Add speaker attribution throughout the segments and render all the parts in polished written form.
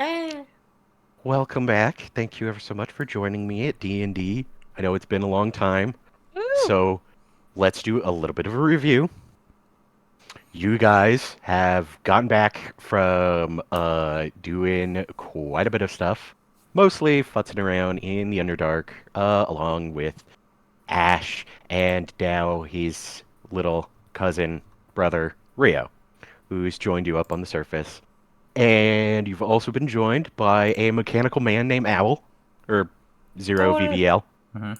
Speaker 1: Ah.
Speaker 2: Welcome back. Thank you ever so much for joining me at D&D. I know it's been a long time,
Speaker 3: Woo!
Speaker 2: so let's do a little bit of a review. You guys have gotten back from doing quite a bit of stuff, mostly futzing around in the Underdark, along with Ash and now his little cousin brother Rio, who's joined you up on the surface. And you've also been joined by a mechanical man named Owl, or Zero
Speaker 1: Oh,
Speaker 2: VVL.
Speaker 4: Mm-hmm.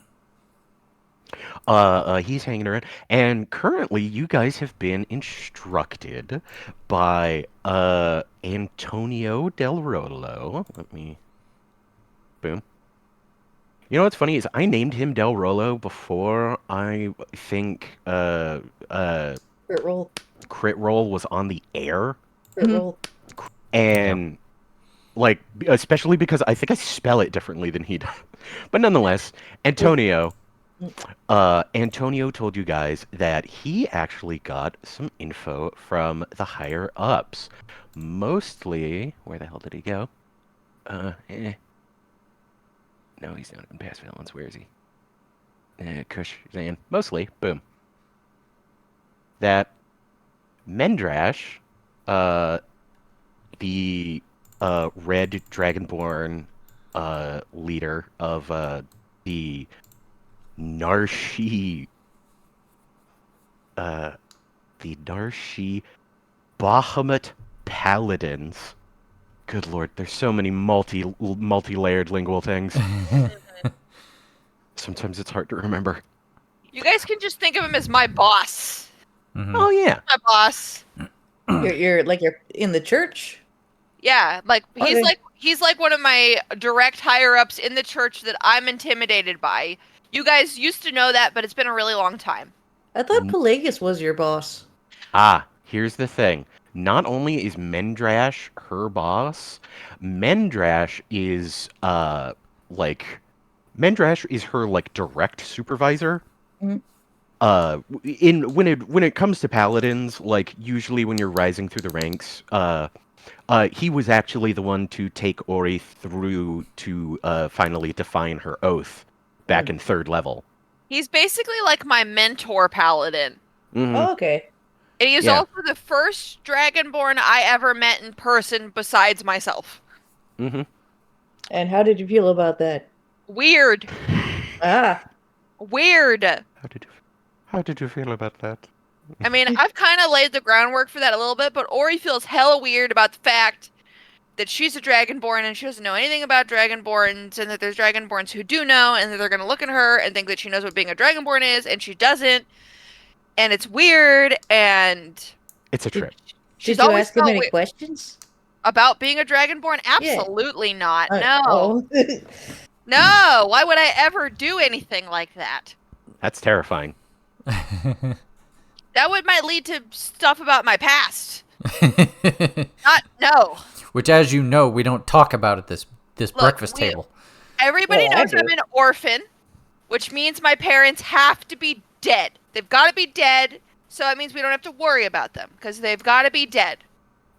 Speaker 2: He's hanging around, and currently you guys have been instructed by Antonio Del Rolo. Let me boom. You know what's funny is I named him Del Rolo before I think
Speaker 1: crit roll.
Speaker 2: Crit Roll was on the air,
Speaker 1: Crit roll.
Speaker 2: and like especially because I think I spell it differently than he does. But nonetheless, Antonio, Antonio told you guys that he actually got some info from the higher ups. Mostly, where the hell did he go? Uh, eh. No, he's not in past villains. Where is he? Kush, Zan. Mostly, boom. That Mendrash, uh, the red dragonborn leader of the Narshi uh, the Narshi Bahamut Paladins. Good lord, there's so many multi-layered lingual things. Sometimes it's hard to remember.
Speaker 3: You guys can just think of him as my boss.
Speaker 4: Mm-hmm.
Speaker 2: Oh yeah.
Speaker 3: My boss.
Speaker 1: You're in the church.
Speaker 3: Yeah, like
Speaker 1: Okay.
Speaker 3: he's like one of my direct higher ups in the church that I'm intimidated by. You guys used to know that, but it's been a really long time.
Speaker 1: I thought Pelagus was your boss.
Speaker 2: Here's the thing. Not only is Mendrash her boss, Mendrash is like Mendrash is her like direct supervisor.
Speaker 1: Mhm.
Speaker 2: In when it comes to paladins, like usually when you're rising through the ranks, he was actually the one to take Ori through to finally define her oath back in third level.
Speaker 3: He's basically like my mentor paladin.
Speaker 2: Hmm.
Speaker 1: Oh, okay.
Speaker 3: And he is
Speaker 2: Yeah.
Speaker 3: also the first dragonborn I ever met in person besides myself.
Speaker 2: Hmm.
Speaker 1: And how did you feel about that?
Speaker 3: Weird.
Speaker 1: Ah.
Speaker 3: Weird.
Speaker 2: How did you feel about that?
Speaker 3: I mean, I've kind of laid the groundwork for that a little bit, but Ori feels hella weird about the fact that she's a dragonborn and she doesn't know anything about dragonborns, and that there's dragonborns who do know, and that they're gonna look at her and think that she knows what being a dragonborn is, and she doesn't, and it's weird, and
Speaker 2: It's a trip.
Speaker 3: she's
Speaker 1: Did you
Speaker 3: always
Speaker 1: ask him
Speaker 3: felt
Speaker 1: any
Speaker 3: weird
Speaker 1: questions?
Speaker 3: about being a dragonborn.
Speaker 1: Yeah.
Speaker 3: Absolutely not. No,
Speaker 1: Oh.
Speaker 3: no. Why would I ever do anything like that?
Speaker 2: That's terrifying.
Speaker 3: That would might lead to stuff about my past. Not no.
Speaker 4: Which, as you know, we don't talk about at this
Speaker 3: Look,
Speaker 4: breakfast table.
Speaker 3: Everybody
Speaker 1: Well, I
Speaker 3: knows I'm
Speaker 1: do.
Speaker 3: an orphan, which means my parents have to be dead. They've got to be dead, so that means we don't have to worry about them because they've got to be dead.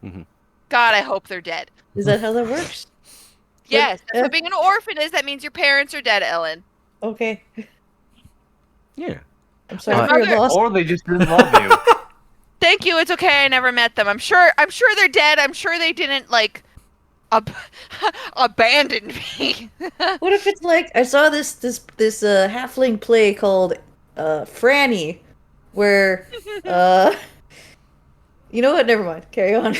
Speaker 2: Hmm.
Speaker 3: God, I hope they're dead.
Speaker 1: Is that how that works?
Speaker 3: Yes, that's what being an orphan is. That means your parents are dead, Ellen.
Speaker 1: Okay.
Speaker 2: Yeah.
Speaker 1: I'm sorry
Speaker 3: My
Speaker 1: for your
Speaker 3: mother-
Speaker 1: loss.
Speaker 5: Or they just didn't love you.
Speaker 3: Thank you. It's okay. I never met them. I'm sure they're dead. I'm sure they didn't like abandon me.
Speaker 1: What if it's like I saw this halfling play called Franny, where you know what? Never mind. Carry on.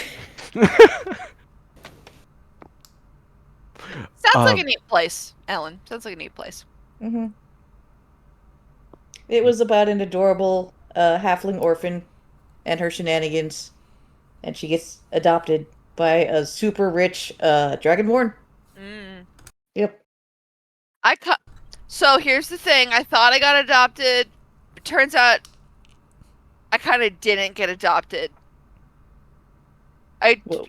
Speaker 3: Sounds like a neat place, Ellen. Sounds like a neat place.
Speaker 1: hmm It was about an adorable halfling orphan and her shenanigans, and she gets adopted by a super rich dragonborn.
Speaker 3: Mm.
Speaker 1: Yep.
Speaker 3: So here's the thing. I thought I got adopted. It turns out I kind of didn't get adopted.
Speaker 1: Whoa.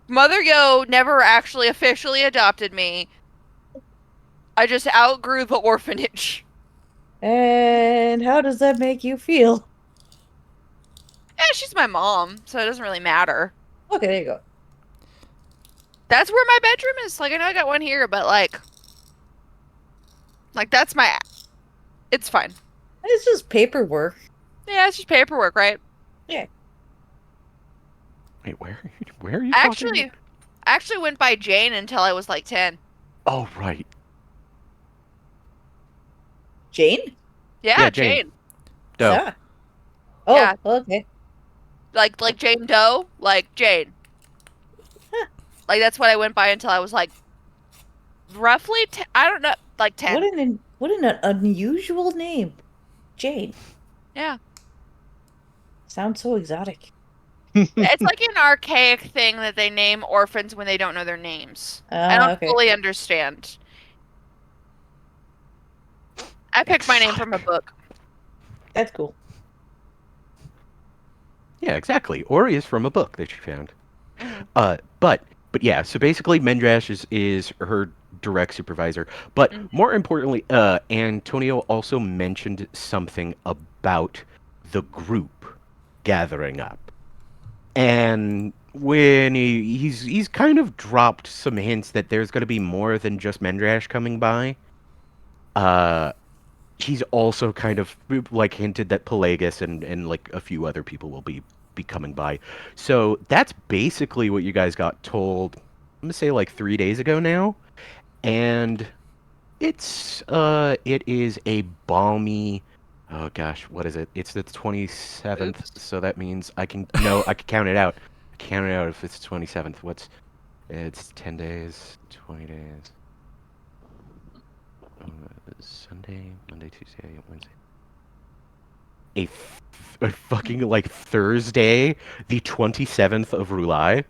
Speaker 3: Mother Yo never actually officially adopted me. I just outgrew the orphanage.
Speaker 1: And how does that make you feel?
Speaker 3: Yeah, she's my mom, so it doesn't really matter.
Speaker 1: Okay, there you go.
Speaker 3: That's where my bedroom is. Like, I know I got one here, but like that's my. It's fine.
Speaker 1: It's just paperwork.
Speaker 3: Yeah, it's just paperwork, right?
Speaker 1: Yeah.
Speaker 2: Wait, where are you
Speaker 3: I
Speaker 2: talking?
Speaker 3: actually went by Jane until I was like 10.
Speaker 2: Oh, right.
Speaker 1: Jane?
Speaker 3: Yeah,
Speaker 2: Yeah, Jane.
Speaker 3: Jane.
Speaker 2: Doe.
Speaker 1: Yeah. Oh,
Speaker 3: Yeah.
Speaker 1: okay.
Speaker 3: Like Jane Doe, like Jane.
Speaker 1: Huh.
Speaker 3: Like that's what I went by until I was like roughly I don't know, like 10.
Speaker 1: What an unusual name. Jane.
Speaker 3: Yeah.
Speaker 1: Sounds so exotic.
Speaker 3: It's like an archaic thing that they name orphans when they don't know their names. I don't
Speaker 1: Okay.
Speaker 3: fully understand. I picked my name from a
Speaker 2: Exotic.
Speaker 3: book.
Speaker 1: That's cool.
Speaker 2: Yeah, exactly. Ori is from a book that she found.
Speaker 3: Mhm.
Speaker 2: But yeah. So basically, Mendrash is her direct supervisor. But
Speaker 3: Mhm.
Speaker 2: more importantly, Antonio also mentioned something about the group gathering up, and when he's kind of dropped some hints that there's going to be more than just Mendrash coming by. Uh, he's also kind of like hinted that Pelagus and like a few other people will be coming by. So that's basically what you guys got told. I'm gonna say like 3 days ago now, and it is a balmy. Oh gosh, what is it? It's the 27th,
Speaker 3: Oops.
Speaker 2: so that means I can count it out. Count it out if it's 27th. It's 10 days, 20 days. Sunday, Monday, Tuesday, Wednesday. A fucking like Thursday, the 27th of July.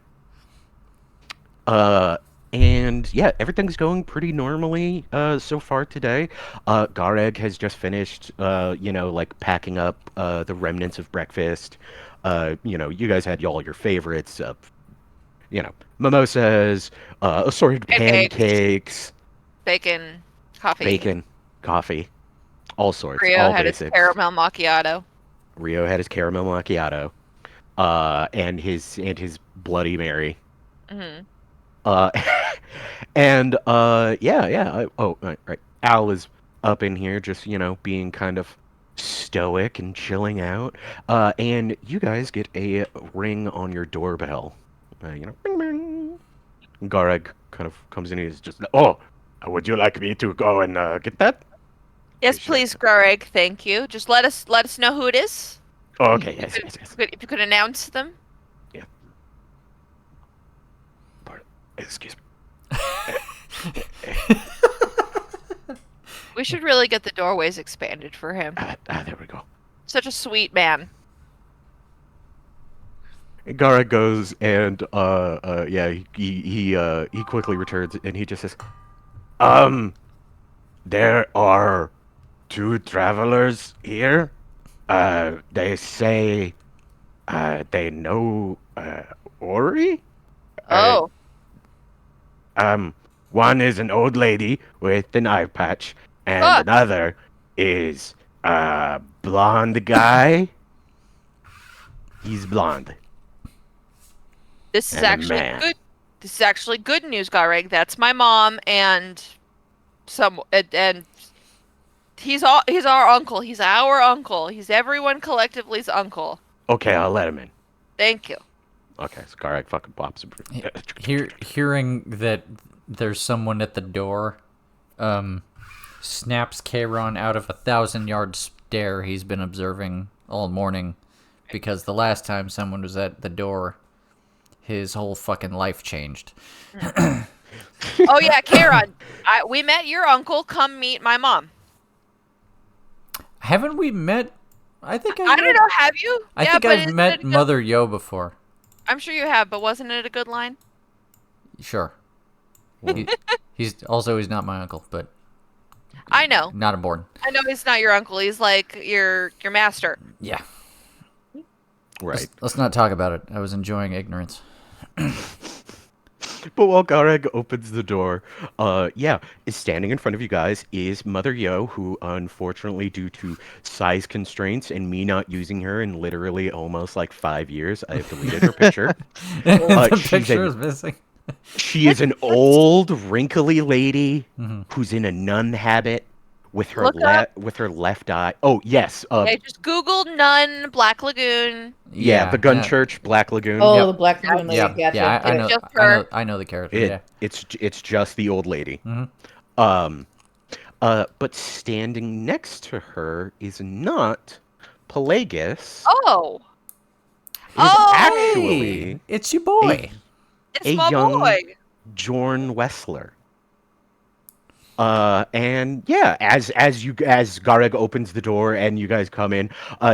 Speaker 2: Uh, and yeah, everything's going pretty normally so far today. Gareg has just finished, like packing up the remnants of breakfast. You guys had all your favorites of, mimosas, assorted
Speaker 3: Pancakes,
Speaker 2: pancakes,
Speaker 3: bacon, coffee.
Speaker 2: bacon, coffee, all sorts,
Speaker 3: Rio
Speaker 2: all
Speaker 3: had its
Speaker 2: basics.
Speaker 3: caramel macchiato.
Speaker 2: Rio had his caramel macchiato, and his Bloody Mary.
Speaker 3: Hmm.
Speaker 2: Uh, and oh, right. Al is up in here, just being kind of stoic and chilling out. And you guys get a ring on your doorbell. Ring, ring. Gareg kind of comes in and is just, oh, would you like me to go and get that?
Speaker 3: Yes,
Speaker 2: She's like,
Speaker 3: please, Greg. Thank you. Just let us know who it is.
Speaker 2: oh, okay,
Speaker 3: If
Speaker 2: yes,
Speaker 3: you
Speaker 2: yes, yes.
Speaker 3: if you could announce them.
Speaker 2: Yeah. Pardon. Excuse me.
Speaker 3: We should really get the doorways expanded for him.
Speaker 2: There we go.
Speaker 3: Such a sweet man.
Speaker 2: Gara goes and yeah, he quickly returns and he just says, um, there are two travelers here. They say they know Ori. Uh,
Speaker 3: Oh,
Speaker 2: um, one is an old lady with an eye patch, and
Speaker 3: fuck.
Speaker 2: another is a blonde guy. He's blonde
Speaker 3: This is
Speaker 2: and a
Speaker 3: actually
Speaker 2: man.
Speaker 3: good. This is actually good news, Gareg. That's my mom and and he's our uncle. He's our uncle. He's everyone collectively's uncle.
Speaker 2: Okay, I'll let him in.
Speaker 3: Thank you.
Speaker 2: Okay, so Garak fucking pops him.
Speaker 4: Hearing that there's someone at the door, snaps Kayron out of 1,000-yard stare he's been observing all morning, because the last time someone was at the door, his whole fucking life changed.
Speaker 3: Oh yeah, Karen. We met your uncle. Come meet my mom.
Speaker 4: Haven't we met? I think
Speaker 3: I don't know. Have you?
Speaker 4: I
Speaker 3: Yeah,
Speaker 4: think
Speaker 3: but
Speaker 4: I've
Speaker 3: isn't
Speaker 4: met
Speaker 3: it a good-
Speaker 4: Mother Yo before.
Speaker 3: I'm sure you have, but wasn't it a good line?
Speaker 4: Sure.
Speaker 2: Well,
Speaker 4: He's not my uncle, but
Speaker 3: I know.
Speaker 4: not important.
Speaker 3: I know he's not your uncle. He's like your master.
Speaker 4: Yeah.
Speaker 2: right.
Speaker 4: Let's not talk about it. I was enjoying ignorance.
Speaker 2: But while Gareg opens the door, yeah, is standing in front of you guys is Mother Yo, who unfortunately, due to size constraints and me not using her in literally almost like 5 years, I have deleted her picture.
Speaker 4: The
Speaker 2: She's
Speaker 4: picture
Speaker 2: a-
Speaker 4: is missing.
Speaker 2: She is an old, wrinkly lady who's in a nun habit with her
Speaker 3: Look up.
Speaker 2: with her left eye. Oh yes,
Speaker 3: I just googled nun Black Lagoon.
Speaker 2: yeah, the Gun
Speaker 4: Yeah.
Speaker 2: Church, Black Lagoon.
Speaker 1: Oh,
Speaker 4: Yep.
Speaker 1: the Black Lagoon lady.
Speaker 4: Yeah.
Speaker 1: Gotcha.
Speaker 4: I
Speaker 1: Yep.
Speaker 4: know.
Speaker 3: Just her.
Speaker 4: I know the character.
Speaker 2: It
Speaker 4: Yeah.
Speaker 2: it's just the old lady.
Speaker 4: Mhm.
Speaker 2: Um, but standing next to her is not Pelagus.
Speaker 3: Oh.
Speaker 2: It is
Speaker 3: Oh!
Speaker 2: actually
Speaker 4: Hey, it's your boy.
Speaker 3: It's
Speaker 2: a
Speaker 3: my
Speaker 2: young
Speaker 3: boy.
Speaker 2: Jorn Wessler. And yeah, as Gareg opens the door and you guys come in,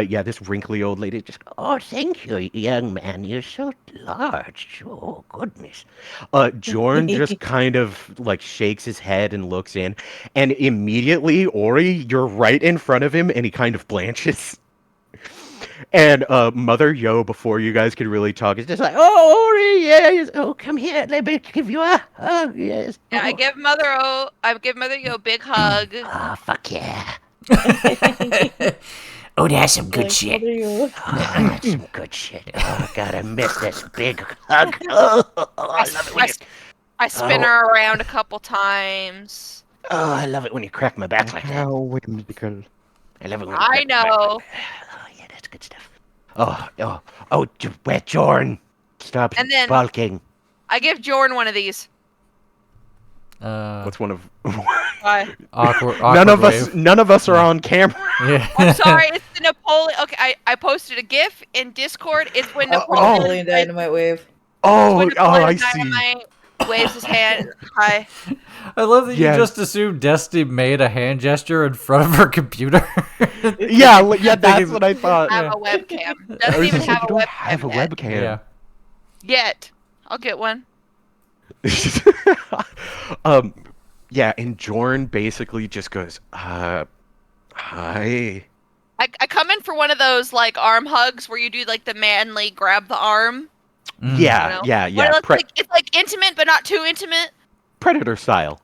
Speaker 2: yeah, this wrinkly old lady just, oh, thank you, young man, you're so large. Oh, goodness. Jorn just kind of like shakes his head and looks in, and immediately, Ori, you're right in front of him, and he kind of blanches. And Mother Yo, before you guys can really talk, is just like, oh, Ori, yes, oh, come here, let me give you a hug, yes.
Speaker 3: Yeah, I
Speaker 2: Oh,
Speaker 3: give Mother Yo a big hug.
Speaker 2: oh, fuck yeah.
Speaker 5: Oh, that's some good
Speaker 1: Like,
Speaker 5: shit.
Speaker 1: mother you.
Speaker 5: Oh, that's some good shit. Oh, God, I miss this big hug. Oh, I love it when you...
Speaker 3: I spin her around a couple times.
Speaker 5: Oh, I love it when you crack my back like that.
Speaker 2: How whimsical.
Speaker 5: I love it when you
Speaker 3: I
Speaker 5: crack my back
Speaker 3: know.
Speaker 5: like that. Oh, yeah, that's good stuff. Oh, wet Jorn. Stop
Speaker 3: And then-
Speaker 5: bulking.
Speaker 3: I give Jordan one of these.
Speaker 2: What's one of
Speaker 3: Why?
Speaker 4: Awkward.
Speaker 2: none of us are on camera.
Speaker 4: Yeah.
Speaker 3: I'm sorry, it's the Napoleon. Okay, I posted a GIF in Discord. It's when Napoleon.
Speaker 1: Napoleon Dynamite Wave.
Speaker 2: Oh, I
Speaker 3: Napoleon
Speaker 2: see.
Speaker 3: Dynamite waves his hand. Hi.
Speaker 4: I love that
Speaker 2: Yes.
Speaker 4: you just assumed Destiny made a hand gesture in front of her computer.
Speaker 2: Yeah, that's what I thought.
Speaker 3: I have a webcam.
Speaker 2: I
Speaker 3: Doesn't
Speaker 2: was
Speaker 3: even
Speaker 2: just like,
Speaker 3: have a
Speaker 2: you don't
Speaker 3: webcam
Speaker 2: have a
Speaker 3: yet.
Speaker 2: webcam.
Speaker 4: Yeah.
Speaker 3: Yet. I'll get one.
Speaker 2: um, yeah, and Jorn basically just goes, hi.
Speaker 3: I come in for one of those like arm hugs where you do like the manly grab the arm.
Speaker 4: Mm.
Speaker 2: Yeah,
Speaker 3: You know? Where
Speaker 2: yeah.
Speaker 3: it's like intimate but not too intimate.
Speaker 2: Predator style.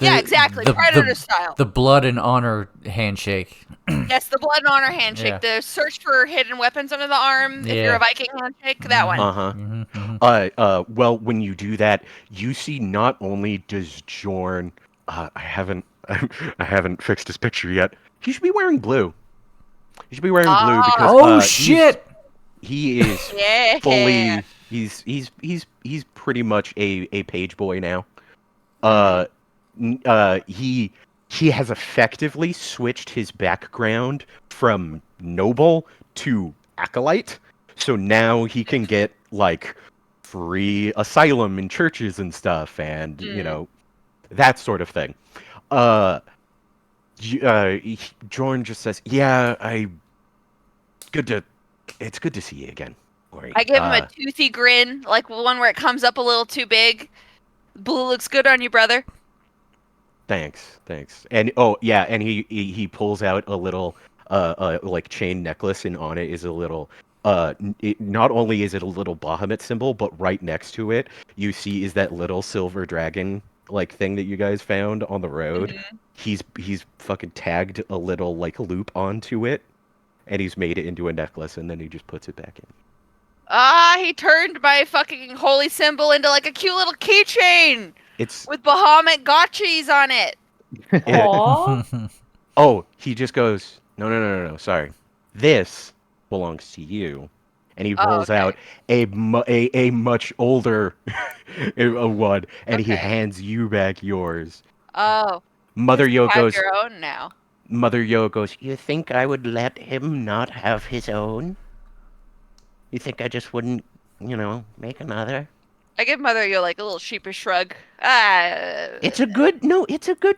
Speaker 3: Yeah, exactly. Predator style.
Speaker 4: The blood and honor handshake.
Speaker 3: Yes, the blood and honor handshake.
Speaker 4: Yeah.
Speaker 3: The search for hidden weapons under the arm. If you're
Speaker 4: Yeah.
Speaker 3: a Viking handshake, that one.
Speaker 2: Uh-huh. Well, when you do that, you see not only does Jorn, I haven't fixed his picture yet. He should be wearing blue. He should be wearing blue because
Speaker 4: Oh shit!
Speaker 2: he is
Speaker 3: Yeah.
Speaker 2: fully he's pretty much a page boy now. He has effectively switched his background from noble to acolyte, so now he can get like free asylum in churches and stuff, and you know, that sort of thing. Jorn just says, "Yeah, it's good to see you again." Ori.
Speaker 3: I give him a toothy grin, like one where it comes up a little too big. Blue looks good on you, brother.
Speaker 2: Thanks. And oh yeah, and he pulls out a little like chain necklace, and on it is a little not only is it a little Bahamut symbol, but right next to it you see is that little silver dragon like thing that you guys found on the road. He's fucking tagged a little like loop onto it, and he's made it into a necklace, and then he just puts it back in.
Speaker 3: He turned my fucking holy symbol into like a cute little keychain
Speaker 2: It's
Speaker 3: with Bahamut gotchis on it.
Speaker 1: Aww.
Speaker 2: oh, he just goes, no, sorry. This belongs to you. And he pulls
Speaker 3: okay.
Speaker 2: out a much older one, and he
Speaker 3: Okay.
Speaker 2: hands you back yours.
Speaker 3: Oh.
Speaker 2: Mother Yo
Speaker 3: Have
Speaker 2: goes,
Speaker 3: your own now.
Speaker 5: You think I would let him not have his own? You think I just wouldn't, make another?
Speaker 3: I give Mother Yo like a little sheepish shrug.
Speaker 5: It's a good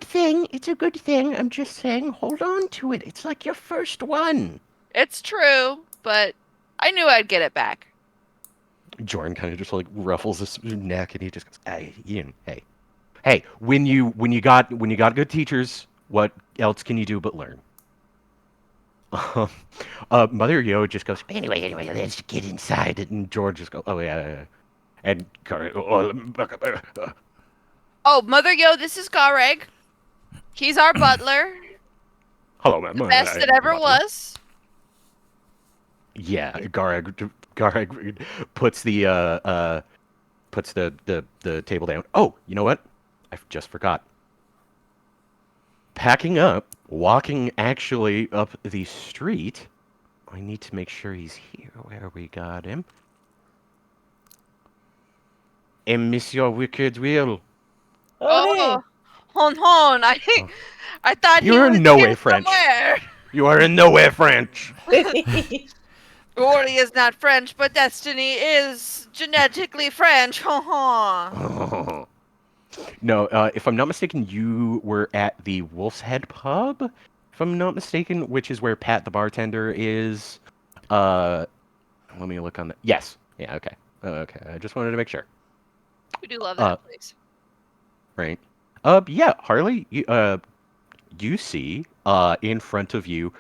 Speaker 5: thing. It's a good thing. I'm just saying, hold on to it. It's like your first one.
Speaker 3: It's true, but I knew I'd get it back.
Speaker 2: Jordan kind of just like ruffles his neck, and he just goes, "Hey, Ian, hey, when you got good teachers, what else can you do but learn?" Mother Yo just goes,
Speaker 5: Anyway, let's get inside.
Speaker 2: and George just goes, "Oh yeah." And
Speaker 3: Oh, Mother Yo, this is Gareg. He's our butler.
Speaker 2: hello, man.
Speaker 3: The best that ever was.
Speaker 2: Yeah, Gareg puts the puts the table down. Oh, you know what? I just forgot. Packing up, walking actually up the street. I need to make sure he's here where we got him. And Monsieur Wicked Will.
Speaker 1: Oh, hey.
Speaker 3: Hon hon. I thought he
Speaker 2: You're
Speaker 3: was
Speaker 2: in no
Speaker 3: here
Speaker 2: way French.
Speaker 3: somewhere.
Speaker 2: You are in nowhere French.
Speaker 3: Ori is not French, but Destiny is genetically French. Hon hon.
Speaker 2: No, if I'm not mistaken, you were at the Wolf's Head Pub, if I'm not mistaken, which is where Pat the bartender is. Let me look on the. Yes. Yeah. Okay. Okay. I just wanted to make sure.
Speaker 3: We do love that place.
Speaker 2: Right. Yeah, Harley. You see, in front of you,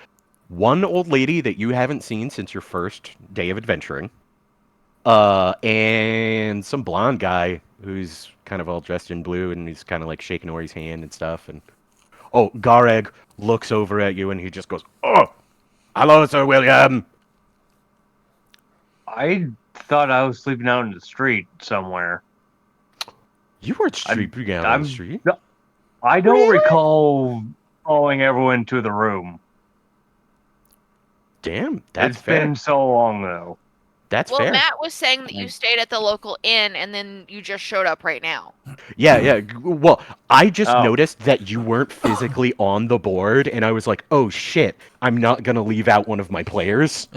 Speaker 2: one old lady that you haven't seen since your first day of adventuring. And some blonde guy who's kind of all dressed in blue, and he's kind of like shaking Ori's hand and stuff. And oh, Gareg looks over at you, and he just goes, "Oh, hello, Sir William."
Speaker 6: I thought I was sleeping out in the street somewhere.
Speaker 2: You were sleeping out on the street.
Speaker 6: I don't
Speaker 1: Really?
Speaker 6: recall following everyone to the room.
Speaker 2: Damn, that's
Speaker 6: It's
Speaker 2: fair.
Speaker 6: been so long though.
Speaker 2: That's
Speaker 3: Well,
Speaker 2: fair.
Speaker 3: Matt was saying that you stayed at the local inn and then you just showed up right now.
Speaker 2: Yeah, yeah. Well, I just
Speaker 6: Oh.
Speaker 2: noticed that you weren't physically on the board, and I was like, "Oh shit, I'm not gonna leave out one of my players."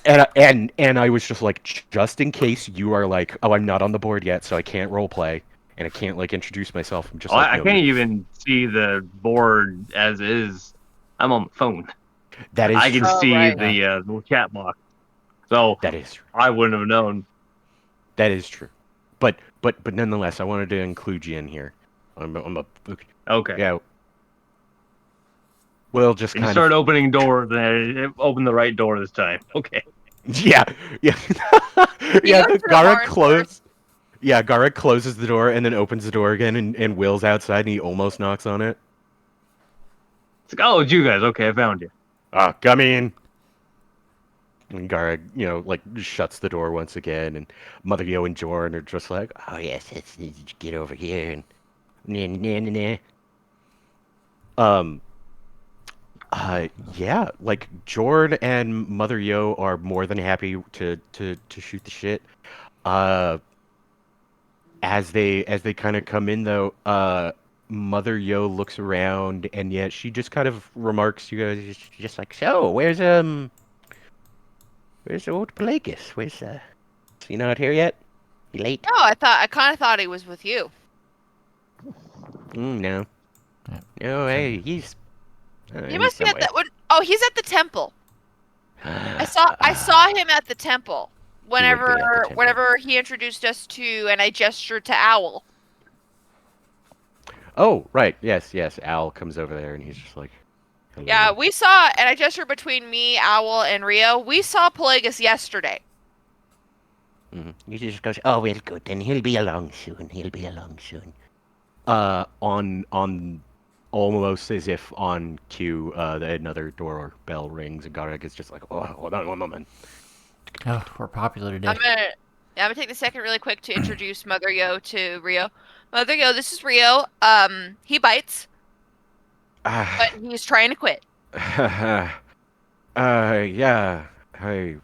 Speaker 2: And I was just like, just in case you are like, "Oh, I'm not on the board yet, so I can't role play, and I can't like introduce myself." I'm just like,
Speaker 6: I
Speaker 2: "No,
Speaker 6: can't even see the board as is. I'm on the phone.
Speaker 2: that is
Speaker 6: I can
Speaker 2: true.
Speaker 3: Oh,
Speaker 6: see
Speaker 3: right.
Speaker 6: the chat box. So
Speaker 2: That is true.
Speaker 6: I wouldn't have known.
Speaker 2: That is true. But nonetheless, I wanted to include you in here.
Speaker 6: Okay.
Speaker 2: Yeah. We'll just
Speaker 6: You
Speaker 2: kind
Speaker 6: start
Speaker 2: of.
Speaker 6: opening doors, and it opened the right door this time. Okay.
Speaker 2: Yeah, yeah,
Speaker 3: You
Speaker 2: yeah.
Speaker 3: go to the
Speaker 2: Gara
Speaker 3: barn
Speaker 2: closes. Yeah, Gara closes the door and then opens the door again, and Will's outside, and he almost knocks on it.
Speaker 6: It's like, oh, it's you guys. Okay, I found you.
Speaker 2: Ah, come in. And Gara, like shuts the door once again, and Mother Yo and Jorn are just like,
Speaker 5: Oh, yes, let's get over here and. Nah, nah, nah, nah.
Speaker 2: Yeah, like Jorn and Mother Yo are more than happy to shoot the shit. As they kind of come in though, Mother Yo looks around, and yet she just kind of remarks, "You guys just like, so where's old Pelagus? Where's is he not here yet? He late?
Speaker 3: No, I kind of thought he was with you.
Speaker 2: No,
Speaker 4: Yeah.
Speaker 2: no, hey, he's
Speaker 3: He
Speaker 2: he's
Speaker 3: must be at
Speaker 2: somewhere.
Speaker 3: that one. Oh, he's at the temple. I saw him at the temple
Speaker 2: He would be at the temple.
Speaker 3: whenever he introduced us to, and I gestured to Owl.
Speaker 2: Oh, right, yes, yes. Al comes over there, and he's just like, "Hello."
Speaker 3: Yeah, we saw, and I gestured between me, Owl, and Rio. We saw Pelagus yesterday.
Speaker 5: He just goes, oh, well, good, then he'll be along soon. He'll be along soon.
Speaker 2: On almost as if on cue, another doorbell rings, and Garek is just like, "Oh, hold on one moment."
Speaker 4: Oh, we're popular today.
Speaker 3: I'm gonna take the second really quick to introduce Mother Yo to Rio. Mother Yo, this is Rio. He bites, but he's trying to quit.
Speaker 2: Yeah. Hey,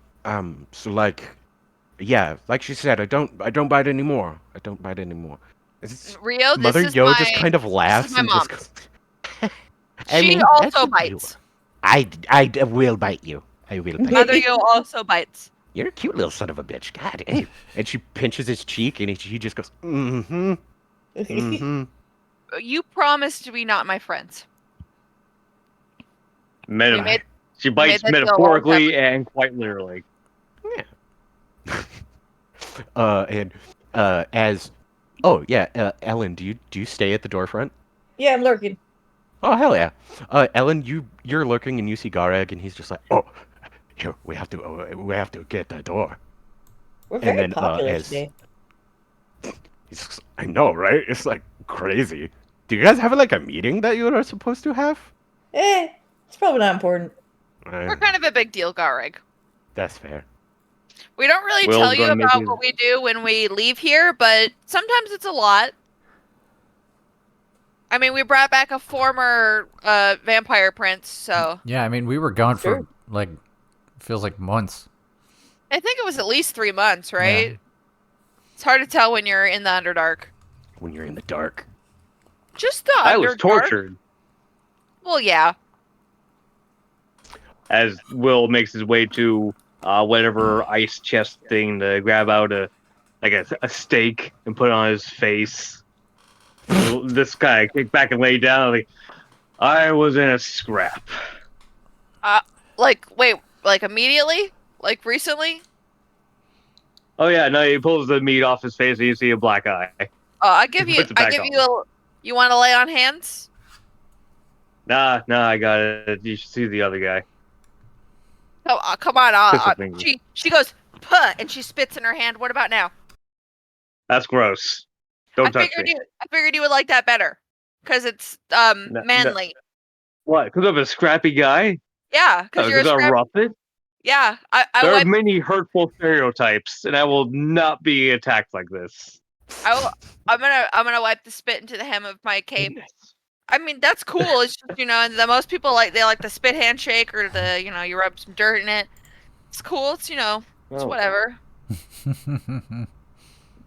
Speaker 2: so like, yeah, like she said, I don't bite anymore. I don't bite anymore.
Speaker 3: Rio, this
Speaker 2: Mother
Speaker 3: is
Speaker 2: Yo
Speaker 3: my
Speaker 2: just kind of laughs
Speaker 3: my
Speaker 2: and
Speaker 3: mom.
Speaker 2: just goes,
Speaker 5: I
Speaker 3: She
Speaker 5: mean,
Speaker 3: also
Speaker 5: that's a
Speaker 3: bites.
Speaker 5: I will bite you. I will bite
Speaker 3: Mother
Speaker 5: you.
Speaker 3: Yo also bites.
Speaker 5: You're a cute little son of a bitch. God,
Speaker 2: "Hey," and she pinches his cheek, and he just goes, "Mm-hmm, mm-hmm."
Speaker 3: You promised to be not my friends.
Speaker 6: She
Speaker 3: made
Speaker 6: bites
Speaker 3: that deal a long time
Speaker 6: metaphorically and quite literally.
Speaker 2: And as oh yeah, Ellen, do you stay at the door front?
Speaker 1: Yeah, I'm lurking.
Speaker 2: Oh hell yeah, Ellen, you're looking and you see Gareg, and he's just like, "Oh, here we have to get the door."
Speaker 1: We're
Speaker 2: And
Speaker 1: very
Speaker 2: then,
Speaker 1: popular
Speaker 2: as-
Speaker 1: today.
Speaker 2: I know, right? It's like crazy. Do you guys have like a meeting that you are supposed to have?
Speaker 1: It's probably not important.
Speaker 3: We're kind of a big deal, Garrig.
Speaker 2: That's fair.
Speaker 3: We don't really
Speaker 6: Will's
Speaker 3: tell you
Speaker 6: gonna make
Speaker 3: about
Speaker 6: his-
Speaker 3: what we do when we leave here, but sometimes it's a lot. I mean, we brought back a former vampire prince, so
Speaker 4: Yeah, I mean, we were gone
Speaker 1: Sure.
Speaker 4: for like feels like months.
Speaker 3: I think it was at least 3 months,
Speaker 4: Yeah.
Speaker 3: right? It's hard to tell when you're in the Underdark.
Speaker 2: When you're in the dark.
Speaker 3: Just the
Speaker 6: I was
Speaker 3: Underdark.
Speaker 6: tortured
Speaker 3: Well, yeah.
Speaker 6: as Will makes his way to whatever ice chest thing to grab out a steak and put it on his face. This guy kicked back and laid down. Like, I was in a scrap.
Speaker 3: Wait, like immediately? Like recently?
Speaker 6: Oh yeah, no, he pulls the meat off his face and you see a black eye.
Speaker 3: I give you,
Speaker 6: Puts it
Speaker 3: I
Speaker 6: back
Speaker 3: give
Speaker 6: on.
Speaker 3: you a. You want to lay on hands?
Speaker 6: Nah, I got it. You should see the other guy.
Speaker 3: Oh, come on.
Speaker 6: Pistol finger.
Speaker 3: She goes, puh, and she spits in her hand. What about now?
Speaker 6: That's gross. Don't touch me.
Speaker 3: I figured you would like that better, because it's
Speaker 6: No.
Speaker 3: manly.
Speaker 6: What? Because I'm a scrappy guy?
Speaker 3: Yeah, because you're a
Speaker 6: Because I
Speaker 3: scrap.
Speaker 6: rough it?
Speaker 3: Yeah, I
Speaker 6: There are
Speaker 3: wipe.
Speaker 6: many hurtful stereotypes, and I will not be attacked like this.
Speaker 3: I'm gonna wipe the spit into the hem of my cape. I mean, that's cool. It's just, the most people like the spit handshake or you rub some dirt in it. It's cool. It's it's
Speaker 6: Oh.
Speaker 3: whatever.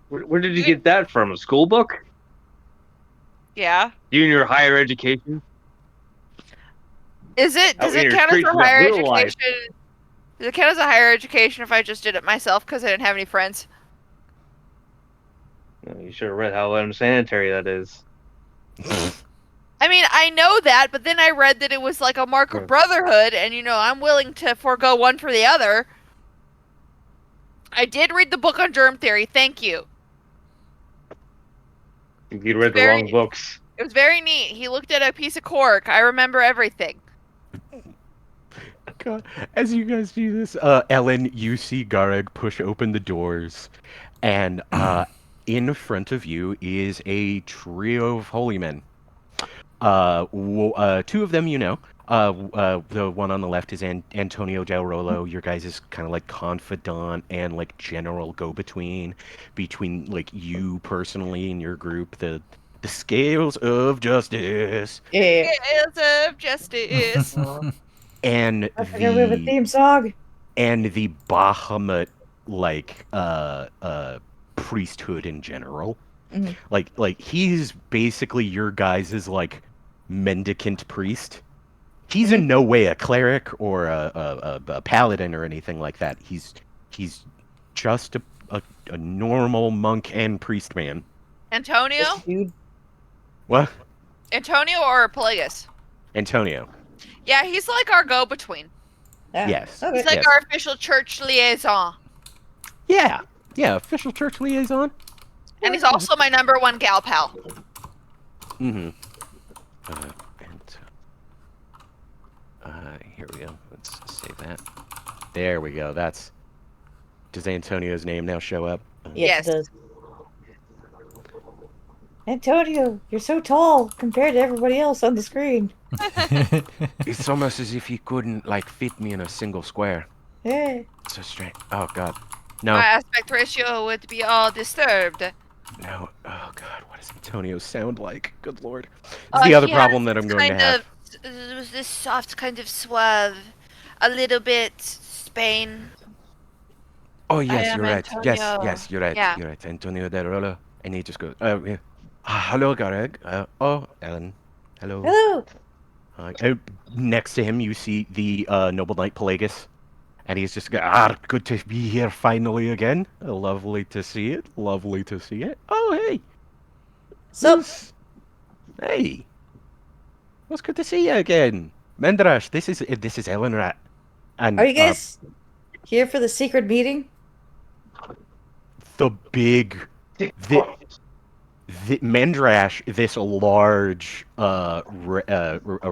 Speaker 6: Where did you get that from? A school book?
Speaker 3: Yeah.
Speaker 6: You and your higher education?
Speaker 3: Does it
Speaker 6: Out in your
Speaker 3: count as
Speaker 6: streets
Speaker 3: a
Speaker 6: of that
Speaker 3: higher
Speaker 6: real life.
Speaker 3: education? Does it count as a higher education if I just did it myself because I didn't have any friends?
Speaker 6: No, you should have read how unsanitary that is.
Speaker 3: I mean, I know that, but then I read that it was like a mark of
Speaker 6: Yeah.
Speaker 3: brotherhood, and I'm willing to forego one for the other. I did read the book on germ theory. Thank you.
Speaker 6: You read the wrong books.
Speaker 3: It was very neat. He looked at a piece of cork. I remember everything.
Speaker 2: God. As you guys do this, Ellen, you see Gareg push open the doors, and in front of you is a trio of holy men. Two of them you know. The one on the left is Antonio Del Rolo, your guys' kind of like confidant and like general go-between between like you personally and your group, the scales of justice.
Speaker 1: Yeah.
Speaker 3: Scales of justice.
Speaker 2: And
Speaker 1: I forgot we have a theme song.
Speaker 2: and the Bahamut priesthood in general.
Speaker 1: Mhm.
Speaker 2: Like he's basically your guys' like mendicant priest. He's in no way a cleric or a paladin or anything like that. He's just a normal monk and priest man.
Speaker 3: Antonio?
Speaker 1: Dude.
Speaker 2: What?
Speaker 3: Antonio or Pelagus?
Speaker 2: Antonio.
Speaker 3: Yeah, he's like our go-between.
Speaker 1: Yeah.
Speaker 2: Yes.
Speaker 1: Okay.
Speaker 3: He's like
Speaker 2: Yes.
Speaker 3: our official church liaison.
Speaker 2: Yeah. Yeah, official church liaison.
Speaker 3: And he's also my #1 gal pal.
Speaker 2: Mm-hmm. Here we go. Let's save that. There we go. Does Antonio's name now show up?
Speaker 3: Yes.
Speaker 1: Yes, it does. Antonio, you're so tall compared to everybody else on the screen.
Speaker 5: It's almost as if he couldn't, like, fit me in a single square.
Speaker 1: Yeah.
Speaker 5: So strange. Oh, God. No.
Speaker 3: My aspect ratio would be all disturbed.
Speaker 2: No. Oh God, what does Antonio sound like? Good Lord. It's the other problem that I'm going to have.
Speaker 3: This soft kind of suave, a little bit Spain.
Speaker 5: Oh,
Speaker 3: I
Speaker 5: yes,
Speaker 3: am
Speaker 5: you're right.
Speaker 3: Antonio.
Speaker 5: Yes, you're right.
Speaker 3: Yeah.
Speaker 5: You're right. Antonio Del Rolo. And he just goes, oh, yeah. Hello, Gareg. Oh, Ellen. Hello.
Speaker 1: Hello.
Speaker 2: Next to him, you see the noble knight Pelagus. And he's just good to be here finally again. Lovely to see it. Lovely to see it. Oh, hey.
Speaker 1: So,
Speaker 2: Hey. It's good to see you again. Mendrash, this is Ellen Rat. And
Speaker 1: are you guys here for the secret meeting?
Speaker 2: the big Mendrash, this large a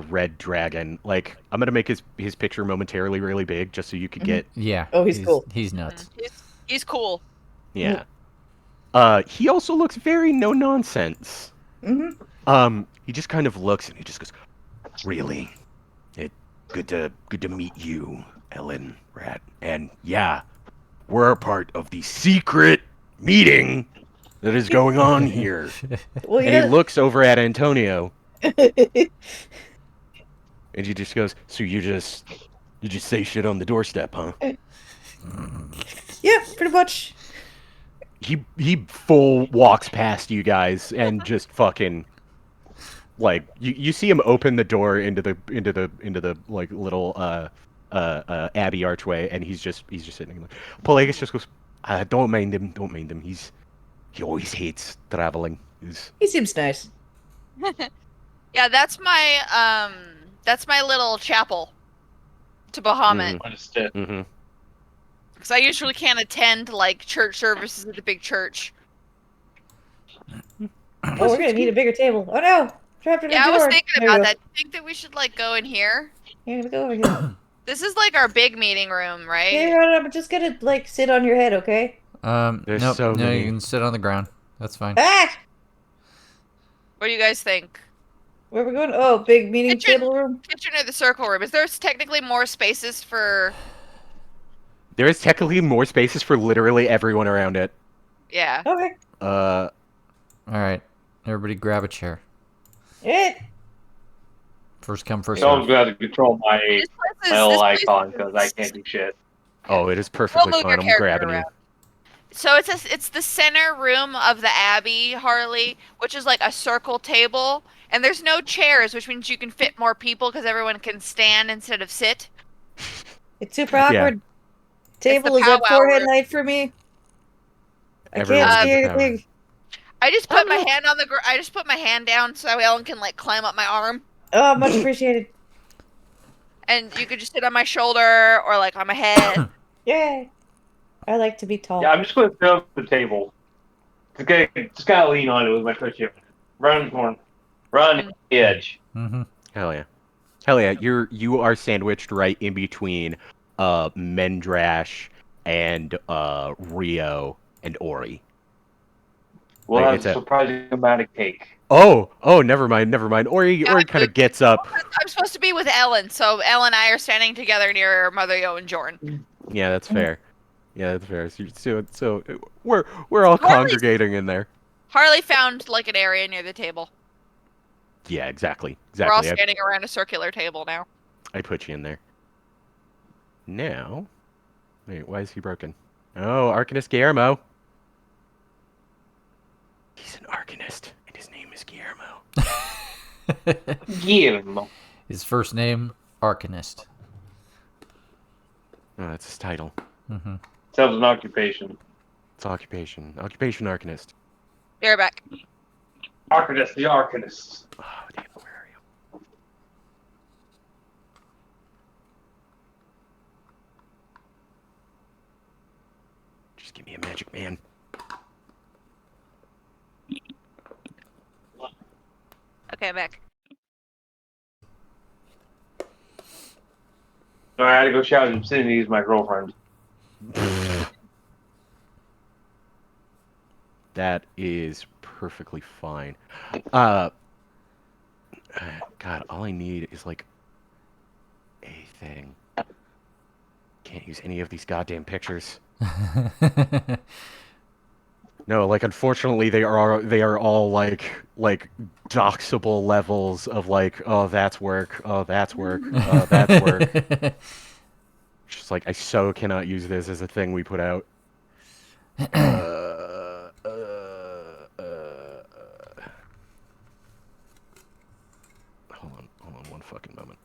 Speaker 2: red dragon. Like, I'm gonna make his picture momentarily really big just so you could get
Speaker 4: Yeah.
Speaker 1: Oh, he's cool.
Speaker 4: He's nuts.
Speaker 3: He's cool.
Speaker 2: yeah. He also looks very no nonsense.
Speaker 1: Mm-hmm.
Speaker 2: He just kind of looks and he just goes, "Really? Good to meet you, Ellen Rat. And yeah, we're a part of the secret meeting that is going on here.
Speaker 1: Well,
Speaker 2: And he looks over at Antonio, and he just goes, "So you just say shit on the doorstep, huh?"
Speaker 1: Yeah, pretty much.
Speaker 2: He full walks past you guys and just fucking like you see him open the door into the like little abbey archway, and he's just sitting there. Pelagus just goes, don't mind him, he always hates traveling.
Speaker 1: He seems nice.
Speaker 3: Yeah, that's my little chapel to Bahamut.
Speaker 6: Understood.
Speaker 2: Mm-hmm.
Speaker 3: Because I usually can't attend like church services at the big church.
Speaker 1: Oh, we're gonna need a bigger table. Oh no! Trapped in a
Speaker 3: Yeah, I
Speaker 1: door.
Speaker 3: was thinking
Speaker 1: There we
Speaker 3: about
Speaker 1: go.
Speaker 3: that. Do you think that we should like go in here?
Speaker 1: Here, let's go over here.
Speaker 3: This is like our big meeting room, right?
Speaker 1: Hey, Ron, I'm just gonna like sit on your head, okay?
Speaker 2: There's
Speaker 4: Nope.
Speaker 2: so
Speaker 4: No,
Speaker 2: many.
Speaker 4: you can sit on the ground. That's fine.
Speaker 1: Ah!
Speaker 3: What do you guys think?
Speaker 1: Where we going? Oh, big meeting
Speaker 3: Kitchen.
Speaker 1: table room.
Speaker 3: Kitchen or the circle room? Is there technically more spaces for?
Speaker 2: There is technically more spaces for literally everyone around it.
Speaker 3: Yeah.
Speaker 1: Okay.
Speaker 4: All right. Everybody grab a chair.
Speaker 1: It.
Speaker 4: First come, first
Speaker 6: Someone's
Speaker 4: serve.
Speaker 6: gonna have to control my
Speaker 3: This place
Speaker 6: my little
Speaker 3: this place
Speaker 6: icon because I can't do shit.
Speaker 2: Oh, it is perfectly
Speaker 3: move your
Speaker 2: fine. I'm
Speaker 3: character
Speaker 2: grabbing you.
Speaker 3: around. So it's the center room of the Abbey, Harley, which is like a circle table, and there's no chairs, which means you can fit more people because everyone can stand instead of sit.
Speaker 1: It's super awkward. Table
Speaker 3: the
Speaker 1: is at
Speaker 3: powwow
Speaker 1: forehead
Speaker 3: room.
Speaker 1: height for me. I
Speaker 2: Everyone's
Speaker 1: can't see
Speaker 2: in the power.
Speaker 1: anything.
Speaker 3: I just put
Speaker 1: Oh,
Speaker 3: my
Speaker 1: no.
Speaker 3: hand on the I just put my hand down so Ellen can like climb up my arm,
Speaker 1: Oh, much appreciated.
Speaker 3: and you could just sit on my shoulder or like on my head.
Speaker 1: Yay. I like to be tall.
Speaker 6: Yeah, I'm just gonna sit up the table. Just gotta lean on it with my cushion. Run, the edge.
Speaker 4: Mm-hmm.
Speaker 2: Hell yeah. Hell yeah. You are sandwiched right in between Mendrash and Rio and Ori.
Speaker 6: We'll
Speaker 2: Like,
Speaker 6: have
Speaker 2: it's
Speaker 6: a
Speaker 2: a-
Speaker 6: surprising amount of cake.
Speaker 2: Oh, never mind. Ori
Speaker 3: Yeah,
Speaker 2: kind of gets up.
Speaker 3: I'm supposed to be with Ellen, so Ellen and I are standing together near Mother Yo and Jorn.
Speaker 2: Yeah, that's fair. Yeah, that's fair. So we're all
Speaker 3: Harley's-
Speaker 2: congregating in there.
Speaker 3: Harley found like an area near the table.
Speaker 2: Yeah, exactly.
Speaker 3: We're all
Speaker 2: Exactly.
Speaker 3: standing around a circular table now.
Speaker 2: I put you in there. Now, wait, why is he broken? Oh, Arcanist Guillermo. He's an Arcanist, and his name is Guillermo.
Speaker 6: Guillermo.
Speaker 4: His first name, Arcanist.
Speaker 2: Oh, that's his title.
Speaker 4: Mm-hmm.
Speaker 6: Sounds an occupation.
Speaker 2: It's occupation. Occupation Arcanist.
Speaker 3: Be right back.
Speaker 6: Arcanist, the Arcanist.
Speaker 2: Oh, damn, where are you? Just give me a magic man.
Speaker 3: Okay, I'm back.
Speaker 6: Sorry, I had to go shout at Obscenities, my girlfriend.
Speaker 2: That is perfectly fine. God, all I need is like a thing. Can't use any of these goddamn pictures. No, like unfortunately they are all like doxable levels of like, oh that's work, oh that's work, oh that's work. Just like I so cannot use this as a thing we put out. Hold on one fucking moment.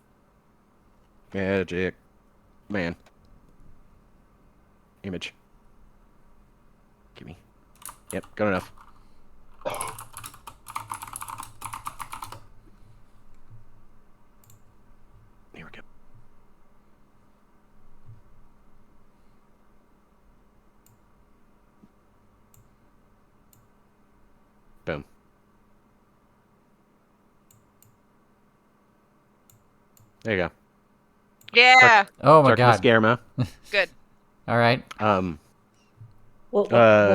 Speaker 2: Magic man. Image. Gimme. Yep, good enough. Here we go. Boom. There you go.
Speaker 3: Yeah.
Speaker 4: Oh my
Speaker 2: Darkness
Speaker 4: god.
Speaker 2: Guillermo.
Speaker 3: Good.
Speaker 4: All right.
Speaker 1: What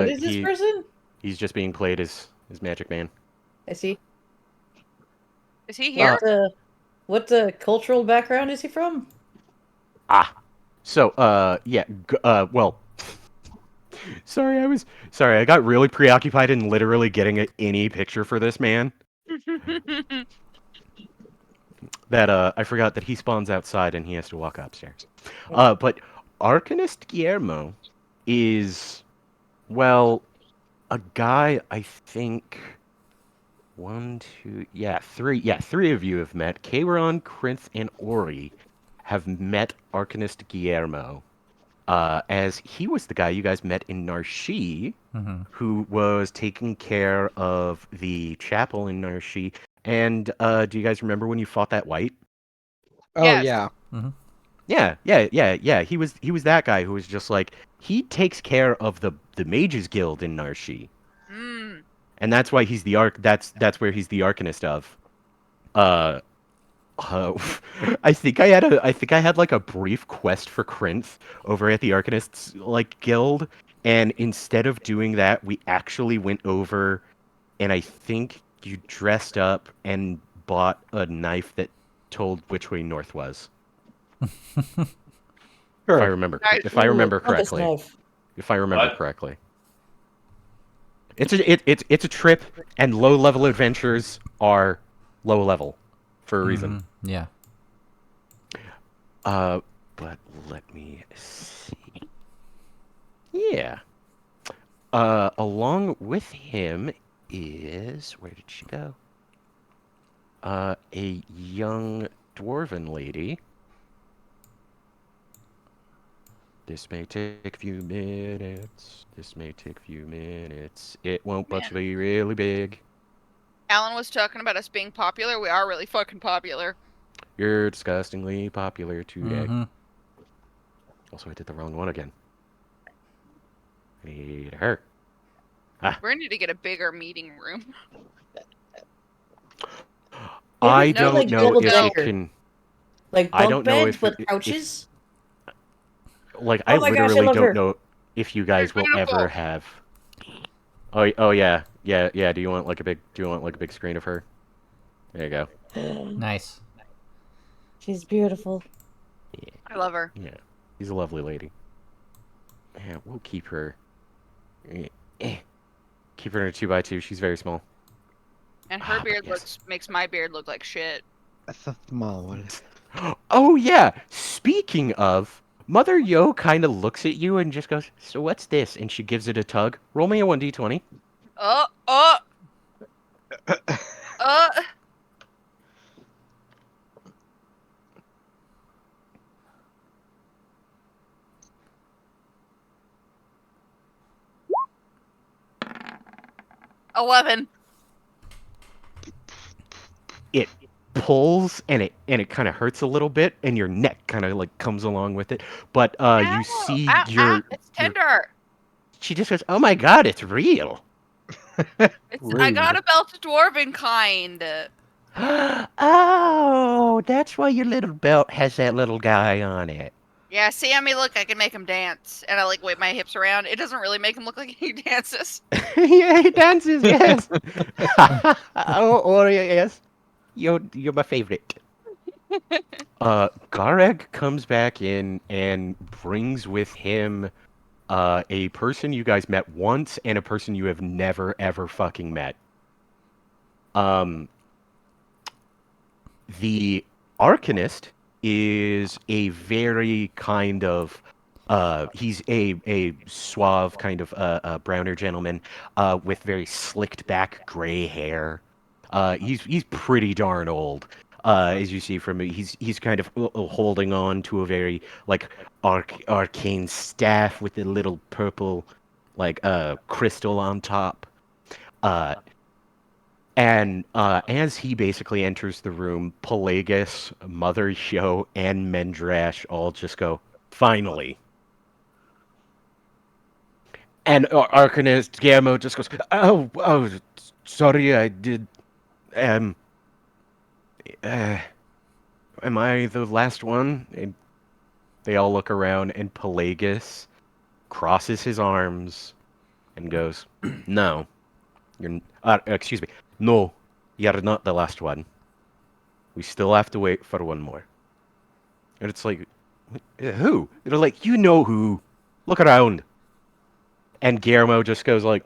Speaker 1: is this
Speaker 2: he-
Speaker 1: person?
Speaker 2: He's just being played as Magic Man.
Speaker 1: I see.
Speaker 3: Is he here?
Speaker 1: What cultural background is he from?
Speaker 2: So, yeah, well, Sorry. I got really preoccupied in literally getting any picture for this man that I forgot that he spawns outside and he has to walk upstairs. But Arcanist Guillermo is, well, a guy I think three of you have met. Kairon, Krinth, and Ori have met Arcanist Guillermo. As he was the guy you guys met in Narshi, who was taking care of the chapel in Narshi. And do you guys remember when you fought that white?
Speaker 7: Oh
Speaker 3: Yes.
Speaker 7: yeah.
Speaker 2: Yeah. He was that guy who was just like, he takes care of the Mages Guild in Narshi.
Speaker 3: Mm.
Speaker 2: And that's why he's the that's where he's the Arcanist of. I think I had like a brief quest for Krinth over at the Arcanists like guild, and instead of doing that, we actually went over, and I think you dressed up and bought a knife that told which way north was.
Speaker 7: Sure.
Speaker 2: If I remember
Speaker 1: Compass
Speaker 2: correctly.
Speaker 1: knife.
Speaker 2: If I remember correctly. It's a trip, and low level adventures are low level for a reason.
Speaker 4: Yeah.
Speaker 2: But let me see. Yeah. Along with him is, where did she go? A young dwarven lady. This may take a few minutes. It won't
Speaker 3: Man.
Speaker 2: but be really big.
Speaker 3: Alan was talking about us being popular. We are really fucking popular.
Speaker 2: You're disgustingly popular today.
Speaker 4: Mm-hmm.
Speaker 2: Also, I did the wrong one again. I need her.
Speaker 3: We're gonna need to get a bigger meeting room.
Speaker 2: I
Speaker 1: Maybe
Speaker 2: don't
Speaker 1: like
Speaker 2: know
Speaker 1: double
Speaker 2: if you
Speaker 1: decker.
Speaker 2: can.
Speaker 1: Like
Speaker 2: I
Speaker 1: bunk
Speaker 2: don't know
Speaker 1: beds,
Speaker 2: if
Speaker 1: but
Speaker 2: it-
Speaker 1: couches.
Speaker 2: Like,
Speaker 1: Oh
Speaker 2: I
Speaker 1: my gosh, I
Speaker 2: literally
Speaker 1: love
Speaker 2: don't
Speaker 1: her.
Speaker 2: know if you guys will
Speaker 3: beautiful.
Speaker 2: ever have. Oh yeah. Do you want like a big screen of her? There you go.
Speaker 4: Nice.
Speaker 1: She's beautiful.
Speaker 3: I love her.
Speaker 2: Yeah, she's a lovely lady. Yeah, we'll keep her. Keep her in a 2x2. She's very small.
Speaker 3: And her
Speaker 2: but
Speaker 3: beard
Speaker 2: yes.
Speaker 3: makes my beard look like shit.
Speaker 7: That's a small one.
Speaker 2: Oh yeah. Speaking of, Mother Yo kind of looks at you and just goes, "So what's this?" And she gives it a tug. Roll me a 1d20.
Speaker 3: Uh. 11.
Speaker 2: It pulls and it kind of hurts a little bit, and your neck kind of like comes along with it. But you
Speaker 3: Ow,
Speaker 2: see
Speaker 3: ow,
Speaker 2: your.
Speaker 3: it's tender.
Speaker 2: She just goes, "Oh my god, it's real."
Speaker 3: I got a belted dwarven kind.
Speaker 5: Oh, that's why your little belt has that little guy on it.
Speaker 3: Yeah, see, I mean, look, I can make him dance, and I like whip my hips around. It doesn't really make him look like he dances.
Speaker 2: Yeah, he dances. Yes.
Speaker 5: Oh, yes. You're my favorite.
Speaker 2: Gareg comes back in and brings with him a person you guys met once and a person you have never ever fucking met. The Arcanist is a very kind of he's a suave kind of browner gentleman with very slicked back gray hair. He's pretty darn old. As you see from it, he's kind of holding on to a very like arcane staff with a little purple like crystal on top. And as he basically enters the room, Pelagus, Mother Yo, and Mendrash all just go, "Finally." And Arcanist Guillermo just goes, "Oh, sorry, I did. Um, am I the last one?" And they all look around, and Pelagus crosses his arms and goes, "No, excuse me. No, you're not the last one. We still have to wait for one more." And it's like, who? They're like, you know who. Look around. And Guillermo just goes like,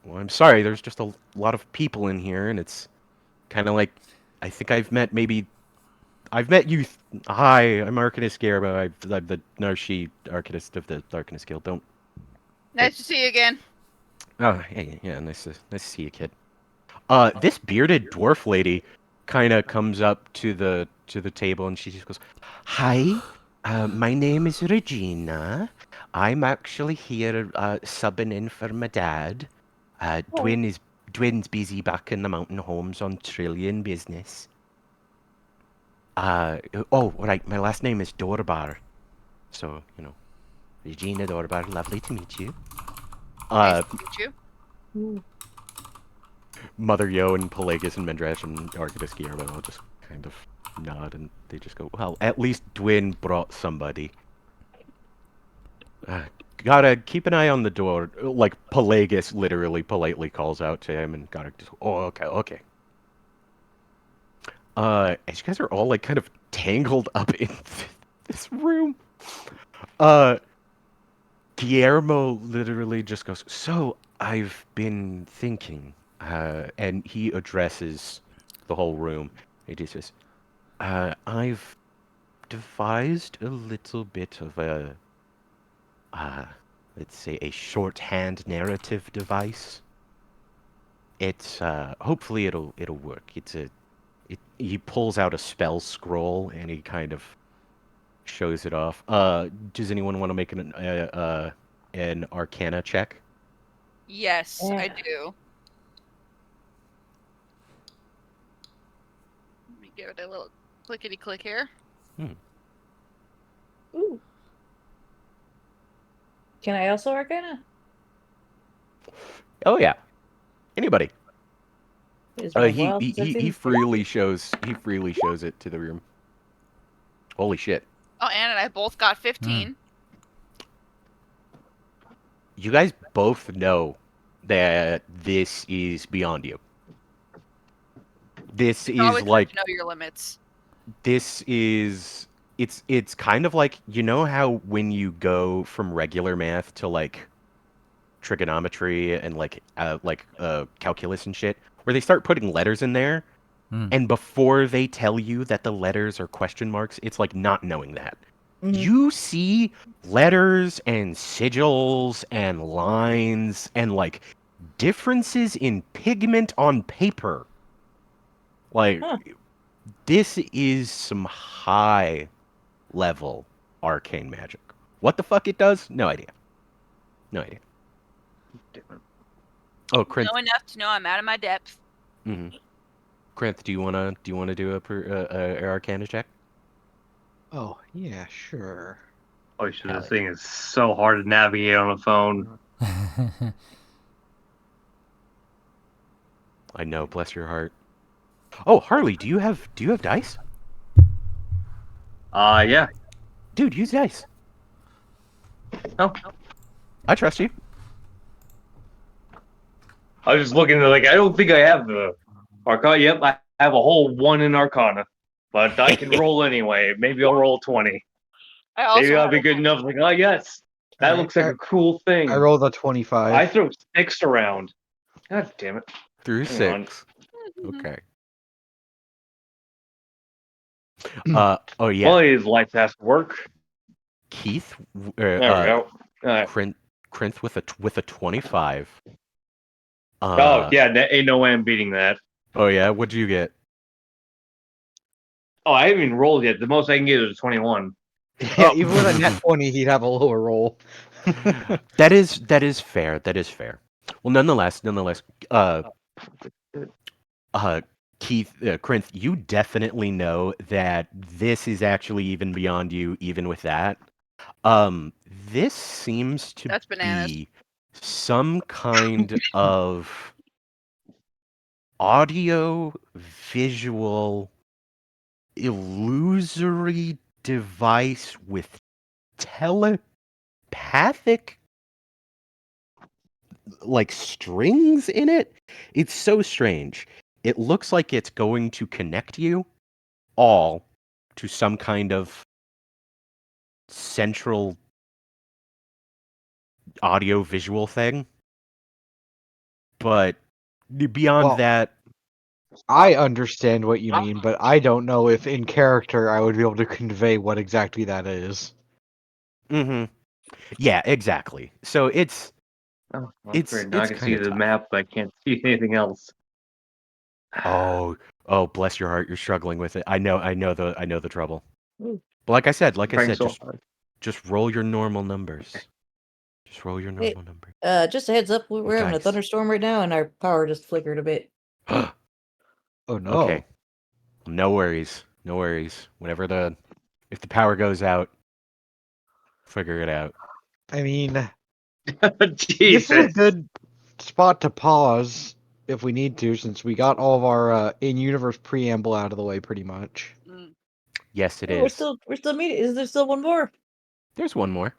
Speaker 2: "Well, I'm sorry. There's just a lot of people in here, and it's kind of like I think I've met you. Hi, I'm Arcanist Guillermo. I'm the Narshi Arcanist of the Arcanist Guild. Don't.
Speaker 3: Nice to see you again.
Speaker 2: Oh, hey, yeah, nice to see you, kid. This bearded dwarf lady kind of comes up to the table and she just goes, "Hi, my name is Regina. I'm actually here subbing in for my dad.
Speaker 1: Oh.
Speaker 2: Dwin's busy back in the mountain homes on Trillion business. Oh, right, my last name is Dorbar. So, Regina Dorbar, lovely to meet you.
Speaker 3: Nice
Speaker 2: Uh,
Speaker 3: to meet you.
Speaker 1: Ooh.
Speaker 2: Mother Yo and Pelagus and Mendrash and Arcadus Guillermo all just kind of nod and they just go, well, at least Dwin brought somebody. Gotta keep an eye on the door. Like, Pelagus literally politely calls out to him and gotta just, oh, okay. As you guys are all, like, kind of tangled up in this room, Guillermo literally just goes, so, I've been thinking, and he addresses the whole room. He just says, I've devised a little bit of a, let's say, a shorthand narrative device. It's, hopefully it'll work. He pulls out a spell scroll and he kind of shows it off. Does anyone want to make an Arcana check?
Speaker 3: Yes, I
Speaker 1: Yeah.
Speaker 3: do. Let me give it a little clickety click here.
Speaker 1: Ooh. Can I also Arcana?
Speaker 2: Oh yeah, anybody.
Speaker 1: Is my
Speaker 2: He,
Speaker 1: wild
Speaker 2: he he he
Speaker 1: perception?
Speaker 2: freely shows it to the room. Holy shit!
Speaker 3: Oh, Anne and I both got 15.
Speaker 2: You guys both know that this is beyond you. This
Speaker 3: It's
Speaker 2: is
Speaker 3: always good
Speaker 2: like
Speaker 3: to know your limits.
Speaker 2: this is it's kind of like how when you go from regular math to like trigonometry and calculus and shit, where they start putting letters in there, and before they tell you that the letters are question marks, it's like not knowing that.
Speaker 1: Mhm.
Speaker 2: You see letters and sigils and lines and like differences in pigment on paper. Like
Speaker 1: Huh.
Speaker 2: this is some high level arcane magic. What the fuck it does? No idea. No idea. Oh, Krinth.
Speaker 3: Know enough to know I'm out of my depth.
Speaker 2: Mm-hmm. Krinth, do you wanna do a Arcana check?
Speaker 7: Oh, yeah, sure.
Speaker 6: Oh shit,
Speaker 2: Hell
Speaker 6: this
Speaker 2: yeah.
Speaker 6: thing is so hard to navigate on a phone.
Speaker 2: I know, bless your heart. Oh, Harley, do you have dice?
Speaker 6: Yeah.
Speaker 2: Dude, use dice.
Speaker 6: Oh,
Speaker 2: I trust you.
Speaker 6: I was just looking at like I don't think I have the Arcana. Yep, I have a whole 1 in Arcana, but I can roll anyway. Maybe I'll roll 20.
Speaker 3: I also
Speaker 6: Maybe I'll
Speaker 3: have
Speaker 6: be good enough. Like, oh yes, that
Speaker 7: Alright,
Speaker 6: looks like a cool
Speaker 7: I
Speaker 6: thing.
Speaker 7: rolled a 25.
Speaker 6: I throw 6 around. God damn it!
Speaker 2: Through
Speaker 6: Hang on.
Speaker 2: 6. Okay. Oh yeah.
Speaker 6: Well, his life has to work.
Speaker 2: Keith,
Speaker 6: There we go.
Speaker 2: Krinth with a 25.
Speaker 6: Oh yeah, ain't no way I'm beating that.
Speaker 2: Oh yeah, what'd you get?
Speaker 6: Oh, I haven't even rolled yet. The most I can get is a 21.
Speaker 7: Yeah, even with a net 20, he'd have a lower roll.
Speaker 2: That is fair. That is fair. Well, nonetheless, Keith, Krinth, you definitely know that this is actually even beyond you, even with that. This seems to
Speaker 3: That's bananas.
Speaker 2: be some kind of audio visual illusory device with telepathic like strings in it. It's so strange. It looks like it's going to connect you all to some kind of central audio visual thing. But beyond
Speaker 7: Well,
Speaker 2: that,
Speaker 7: I understand what you mean, but I don't know if in character I would be able to convey what exactly that is.
Speaker 2: hmm yeah, exactly. So it's
Speaker 6: Oh, that's
Speaker 2: it's
Speaker 6: great. Now I
Speaker 2: it's
Speaker 6: can
Speaker 2: kind
Speaker 6: see
Speaker 2: of
Speaker 6: the
Speaker 2: tough.
Speaker 6: map, but I can't see anything else.
Speaker 2: Oh, bless your heart, you're struggling with it. I know the trouble.
Speaker 1: Ooh.
Speaker 2: But
Speaker 6: I'm trying so
Speaker 2: just
Speaker 6: hard.
Speaker 2: roll your normal numbers. Just roll your
Speaker 1: Hey,
Speaker 2: normal number.
Speaker 1: just a heads up, we're having a
Speaker 2: Dice.
Speaker 1: thunderstorm right now, and our power just flickered a bit.
Speaker 7: Oh no.
Speaker 2: Okay. No worries. No worries. If the power goes out, figure it out.
Speaker 7: I mean,
Speaker 6: Jesus.
Speaker 7: this is a good spot to pause if we need to, since we got all of our in-universe preamble out of the way pretty much.
Speaker 3: Mm.
Speaker 2: Yes, it
Speaker 1: Oh,
Speaker 2: is.
Speaker 1: we're still meeting. Is there still one more?
Speaker 2: There's one more.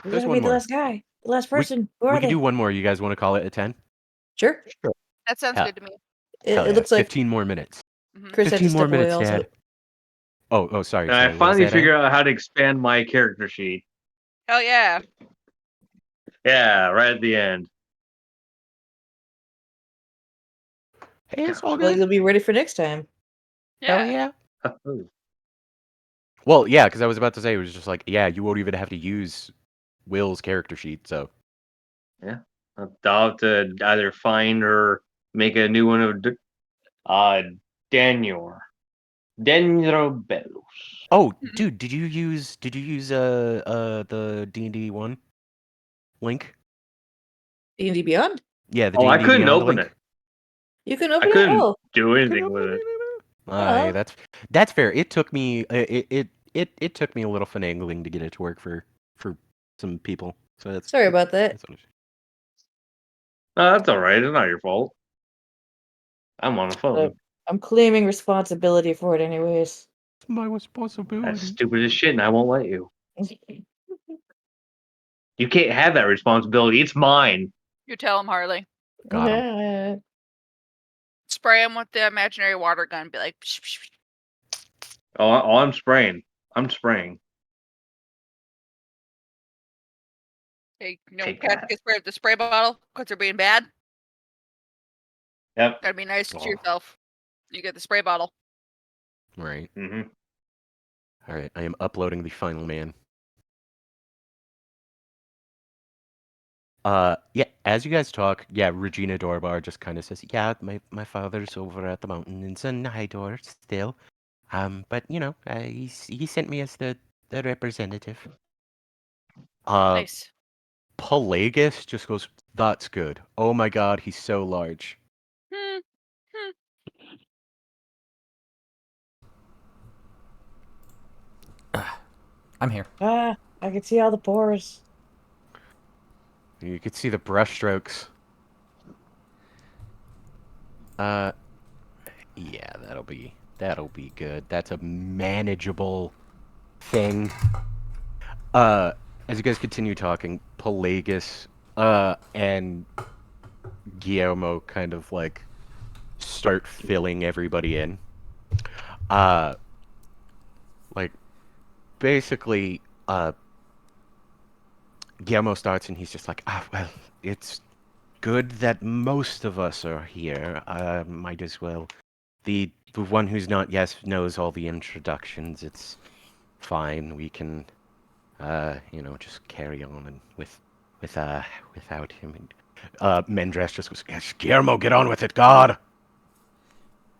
Speaker 1: We
Speaker 2: There's
Speaker 1: gotta
Speaker 2: one
Speaker 1: meet the
Speaker 2: more.
Speaker 1: last guy, the last
Speaker 2: We
Speaker 1: person. Who
Speaker 2: we
Speaker 1: are
Speaker 2: could do
Speaker 1: they?
Speaker 2: one more. You guys want to call it a 10?
Speaker 1: Sure.
Speaker 7: Sure.
Speaker 3: That sounds
Speaker 2: Hell,
Speaker 3: good to me.
Speaker 2: hell
Speaker 1: It
Speaker 2: yeah.
Speaker 1: looks like
Speaker 2: 15 more minutes.
Speaker 3: Hmm.
Speaker 1: Chris had to
Speaker 2: 15 more
Speaker 1: step away
Speaker 2: minutes,
Speaker 1: also.
Speaker 2: Dad. Oh, sorry.
Speaker 6: And I
Speaker 2: What was
Speaker 6: finally
Speaker 2: that,
Speaker 6: figured out how to expand my character sheet.
Speaker 3: Hell yeah.
Speaker 6: Yeah, right at the end.
Speaker 2: Hey, it's all
Speaker 1: Well,
Speaker 2: good.
Speaker 1: you'll be ready for next time.
Speaker 2: Hell
Speaker 3: Yeah.
Speaker 2: yeah. Well, yeah, because I was about to say, it was just like, yeah, you won't even have to use Will's character sheet, so.
Speaker 6: Yeah. I'll have to either find or make a new one of Daniel. Dendrobellus.
Speaker 2: Oh,
Speaker 3: Mhm.
Speaker 2: dude, did you use the D&D 1 link?
Speaker 1: D&D Beyond.
Speaker 2: Yeah, the
Speaker 6: Oh, I
Speaker 2: D&D
Speaker 6: couldn't
Speaker 2: Beyond
Speaker 6: open
Speaker 2: link.
Speaker 6: it.
Speaker 1: You can
Speaker 6: I
Speaker 1: open it.
Speaker 6: couldn't
Speaker 1: Oh,
Speaker 6: do anything with it.
Speaker 2: Hey,
Speaker 1: oh.
Speaker 2: that's fair. It took me it took me a little finagling to get it to work for some people. So
Speaker 1: Sorry about that.
Speaker 2: that's understandable.
Speaker 6: No, that's all right. It's not your fault. I'm on a
Speaker 1: Uh,
Speaker 6: phone.
Speaker 1: I'm claiming responsibility for it, anyways.
Speaker 2: It's my
Speaker 6: That's
Speaker 2: responsibility.
Speaker 6: stupid as shit, and I won't let you. You can't have that responsibility. It's mine.
Speaker 3: You tell him, Harley.
Speaker 2: Got him.
Speaker 3: Spray him with the imaginary water gun. Be like, psh, psh, psh.
Speaker 6: Oh, I'm spraying. I'm spraying.
Speaker 3: Hey,
Speaker 6: Take
Speaker 3: cats
Speaker 6: that.
Speaker 3: get sprayed with the spray bottle because they're being bad.
Speaker 6: Yep.
Speaker 3: Gotta be nice to
Speaker 2: Oh.
Speaker 3: yourself. You get the spray bottle.
Speaker 2: Right.
Speaker 6: Mm-hmm.
Speaker 2: All right. I am uploading the final man. Yeah, as you guys talk, yeah, Regina Dorbar just kind of says, "Yeah, my father's over at the mountains in Hydor still. But you know, he sent me as the representative."
Speaker 3: Nice.
Speaker 2: Pelagus just goes, "That's good. Oh my god, he's so large."
Speaker 3: Hmm. Hmm.
Speaker 4: I'm here.
Speaker 1: Ah, I can see all the pores.
Speaker 2: You could see the brushstrokes. Yeah, that'll be good. That's a manageable thing. As you guys continue talking, Pelagus, and Guillermo kind of like start filling everybody in. Uh, like basically, Guillermo starts and he's just like, well, it's good that most of us are here. Might as well. The one who's not yes knows all the introductions. It's fine. We can, just carry on and without him. And, Mendres just goes, yes, Guillermo, get on with it, God.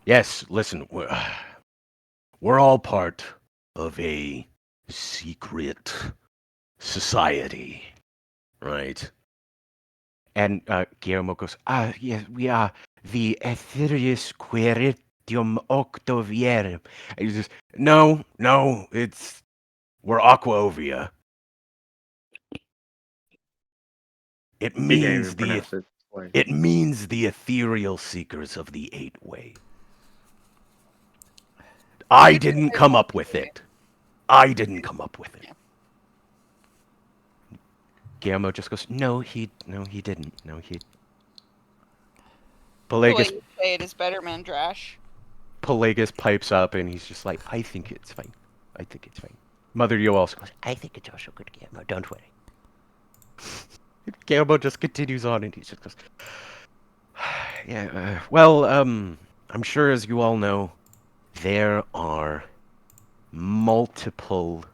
Speaker 2: Yes, listen, we're all part of a secret society, right? And Guillermo goes, yes, we are the Aetherius Queritium Octoviarum. And he says, no, we're Aquaovia. It
Speaker 6: He can't
Speaker 2: means
Speaker 6: even pronounce it. Like,
Speaker 2: it means the ethereal seekers of the Eight Way. I didn't come up with it. I didn't come up with it.
Speaker 3: Yeah.
Speaker 2: Guillermo just goes, no, he didn't. No, he.
Speaker 3: The way
Speaker 2: Pelagus
Speaker 3: you say it is better, Mandrash.
Speaker 2: Pelagus pipes up and he's just like, I think it's fine. I think it's fine. Mother Yo also goes,
Speaker 5: I think it's also good, Guillermo. Don't worry.
Speaker 2: Guillermo just continues on, and he just goes, "Yeah, well, I'm sure as you all know, there are multiple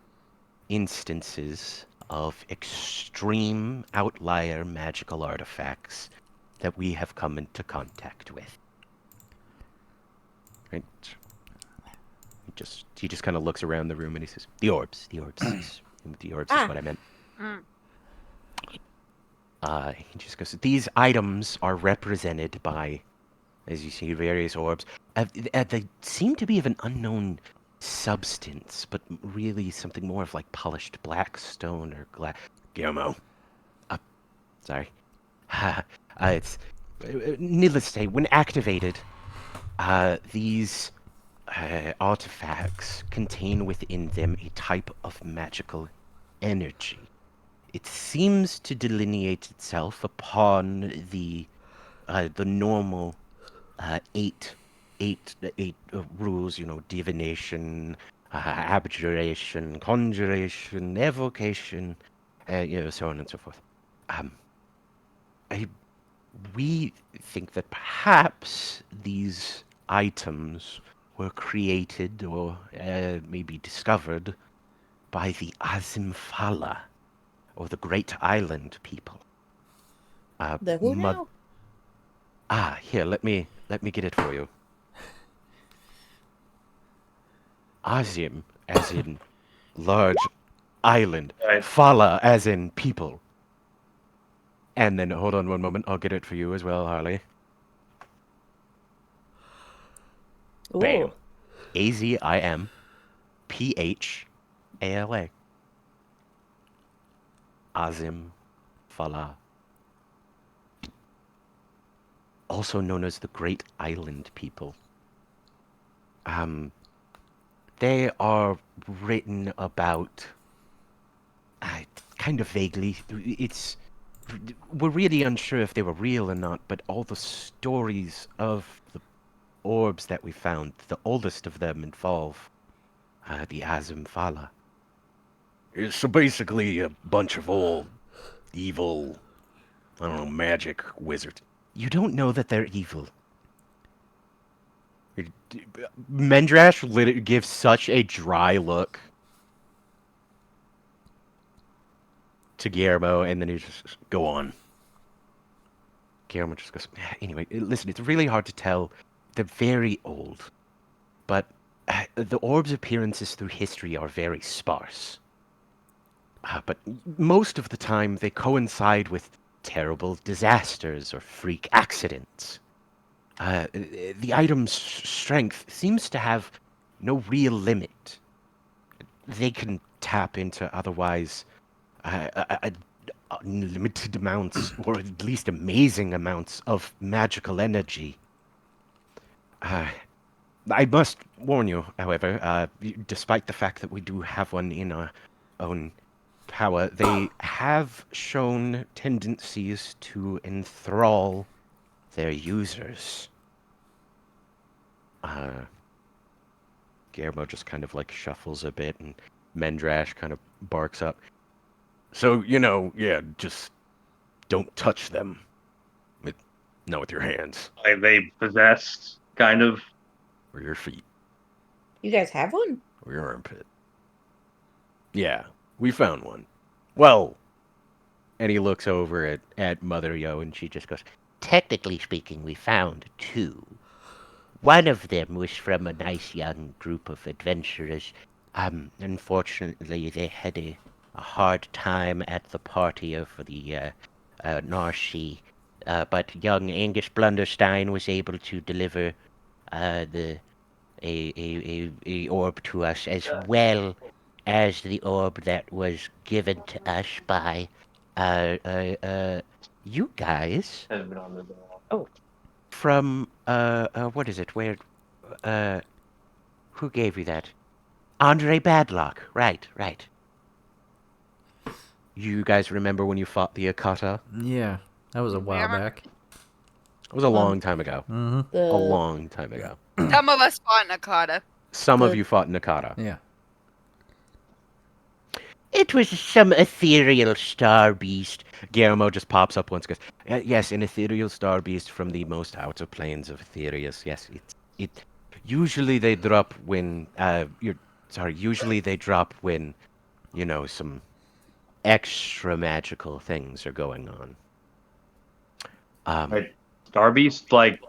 Speaker 2: instances of extreme outlier magical artifacts that we have come into contact with. Right? He just kind of looks around the room and he says, "The orbs, the orbs, the orbs is what I meant."
Speaker 3: Mm.
Speaker 2: He just goes, "These items are represented by, as you see, various orbs. They seem to be of an unknown substance, but really something more of like polished black stone or glass." Guillermo. Sorry. It's needless to say, when activated, these artifacts contain within them a type of magical energy. It seems to delineate itself upon the normal eight rules. You know, divination, abjuration, conjuration, evocation, so on and so forth. I We think that perhaps these items were created or maybe discovered by the Azimfala, or the Great Island people.
Speaker 1: The who now?
Speaker 2: Here, let me get it for you. Azim, as in large island.
Speaker 6: Right.
Speaker 2: Fala, as in people. And then, hold on one moment, I'll get it for you as well, Harley. Bam.
Speaker 1: Ooh.
Speaker 2: Azimphala. Azim Fala. Also known as the Great Island people. They are written about kind of vaguely. We're really unsure if they were real or not, but all the stories of the orbs that we found, the oldest of them involve the Azim Fala. So basically a bunch of old, evil, I don't know, magic wizards. You don't know that they're evil. Mendrash gives such a dry look to Guillermo, and then he just go on. Guillermo just goes, anyway, listen, it's really hard to tell. They're very old, but the orb's appearances through history are very sparse. But most of the time, they coincide with terrible disasters or freak accidents. The item's strength seems to have no real limit. They can tap into otherwise unlimited amounts, or at least amazing amounts, of magical energy. I must warn you, however, despite the fact that we do have one in our own power, they have shown tendencies to enthrall their users. Guillermo just kind of like shuffles a bit, and Mendrash kind of barks up. So, yeah, just don't touch them. With your hands.
Speaker 6: Like they possessed, kind of.
Speaker 2: Or your feet.
Speaker 1: You guys have one?
Speaker 2: Or your armpit. Yeah, we found one. Well, and he looks over at Mother Yo, and she just goes,
Speaker 5: Technically speaking, we found two. One of them was from a nice young group of adventurers. Unfortunately, they had a hard time at the party of the Narshi. But young Angus Blunderstein was able to deliver a orb to us, as well as the orb that was given to us by you guys from what is it? Where who gave you that? Andre Badlock. Right.
Speaker 2: you guys remember when you fought the Akata?
Speaker 4: Yeah, that was a while
Speaker 3: Remember?
Speaker 4: back.
Speaker 2: It was a long time ago.
Speaker 4: Mm-hmm.
Speaker 1: The
Speaker 2: A long time ago.
Speaker 3: Some of us fought Nakata.
Speaker 2: Some of
Speaker 1: The-
Speaker 2: you fought Nakata.
Speaker 4: Yeah.
Speaker 5: It was some ethereal star beast.
Speaker 2: Guillermo just pops up once, goes, yes, an ethereal star beast from the most outer planes of Aetherius. Yes, it. Usually they drop when Usually they drop when, some extra magical things are going on.
Speaker 6: Right. Star Beast, like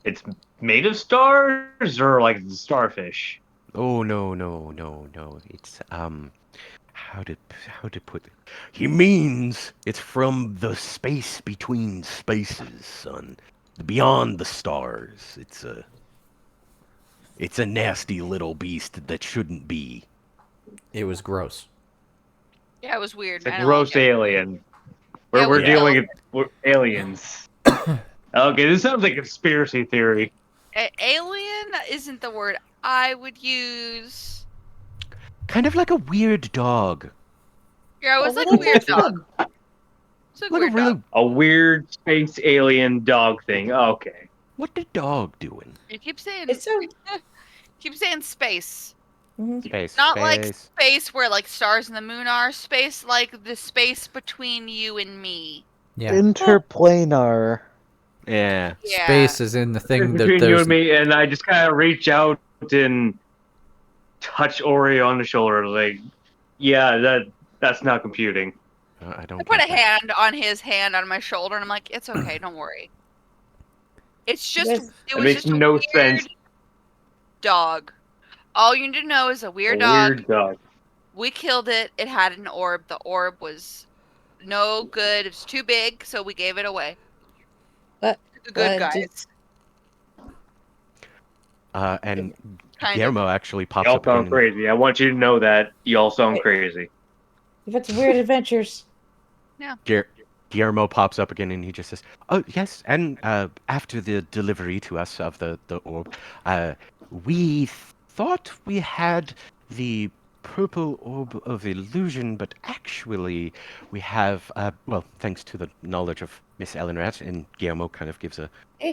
Speaker 6: it's made of stars or like starfish.
Speaker 2: Oh no no no no! It's how to put it? He means it's from the space between spaces, son. Beyond the stars. It's a nasty little beast that shouldn't be.
Speaker 4: It was gross.
Speaker 3: Yeah, it was weird.
Speaker 6: It's a
Speaker 3: I don't like
Speaker 6: gross
Speaker 3: it.
Speaker 6: alien.
Speaker 3: Yeah,
Speaker 6: We're
Speaker 3: we
Speaker 6: dealing
Speaker 3: killed.
Speaker 6: with aliens. Okay, this sounds like a conspiracy theory.
Speaker 3: Alien isn't the word I would use.
Speaker 2: Kind of like a weird dog.
Speaker 3: Yeah, it
Speaker 1: Oh,
Speaker 3: was
Speaker 1: well,
Speaker 3: like a
Speaker 1: then
Speaker 3: weird
Speaker 1: that's
Speaker 3: dog.
Speaker 1: good.
Speaker 3: It's like a
Speaker 2: Like a
Speaker 3: weird dog.
Speaker 2: really
Speaker 6: A weird space alien dog thing. Okay.
Speaker 2: what the dog doing?
Speaker 3: You keep saying
Speaker 1: It sounds.
Speaker 3: keep saying space.
Speaker 1: Mhm.
Speaker 3: Not like
Speaker 2: Space.
Speaker 3: space where like stars and the moon are, space like the space between you and me.
Speaker 4: Yeah.
Speaker 7: Interplanar.
Speaker 2: Yeah.
Speaker 3: Yeah.
Speaker 4: Space is in the
Speaker 6: It's
Speaker 4: thing that
Speaker 6: between you
Speaker 4: there's.
Speaker 6: and me, and I just kind of reach out and touch Ori on the shoulder, like, yeah, that's not computing.
Speaker 2: I
Speaker 3: I
Speaker 2: don't
Speaker 3: put
Speaker 2: get
Speaker 3: a
Speaker 2: that.
Speaker 3: hand on his hand on my shoulder and I'm like, it's okay, don't worry. It's just
Speaker 1: Yes.
Speaker 3: it
Speaker 6: It
Speaker 3: was
Speaker 6: makes
Speaker 3: just a
Speaker 6: no sense.
Speaker 3: weird dog. All you need to know is a
Speaker 6: A
Speaker 3: weird dog.
Speaker 6: weird dog.
Speaker 3: We killed it. It had an orb. The orb was no good. It was too big, so we gave it away.
Speaker 1: But
Speaker 3: The good
Speaker 1: did,
Speaker 3: guys.
Speaker 2: And
Speaker 3: Kind of.
Speaker 2: Guillermo actually pops
Speaker 6: Y'all
Speaker 2: up again
Speaker 6: sound crazy. I want you to know that y'all sound
Speaker 1: Wait.
Speaker 6: crazy.
Speaker 1: you've had some weird adventures.
Speaker 2: Guillermo pops up again and he just says, "Oh yes, and after the delivery to us of the orb, we thought we had the purple orb of illusion, but actually we have well, thanks to the knowledge of Miss Ellenrat." And Guillermo kind of gives
Speaker 1: Eh.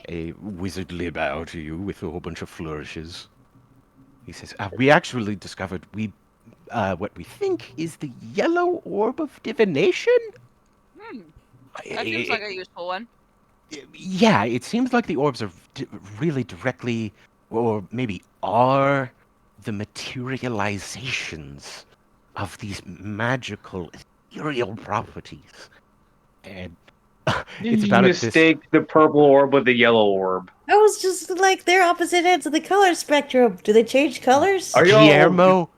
Speaker 2: a wizardly bow to you with a whole bunch of flourishes. He says, "We actually discovered what we think is the yellow orb of divination."
Speaker 3: Hmm. That seems like a useful one.
Speaker 2: Yeah, it seems like the orbs are really directly, or maybe are, the materializations of these magical ethereal properties. And
Speaker 6: Did
Speaker 2: it's
Speaker 6: you
Speaker 2: about this.
Speaker 6: mistake the purple orb with the yellow orb?
Speaker 1: I was just like they're opposite ends of the color spectrum. Do they change colors?
Speaker 6: Are y'all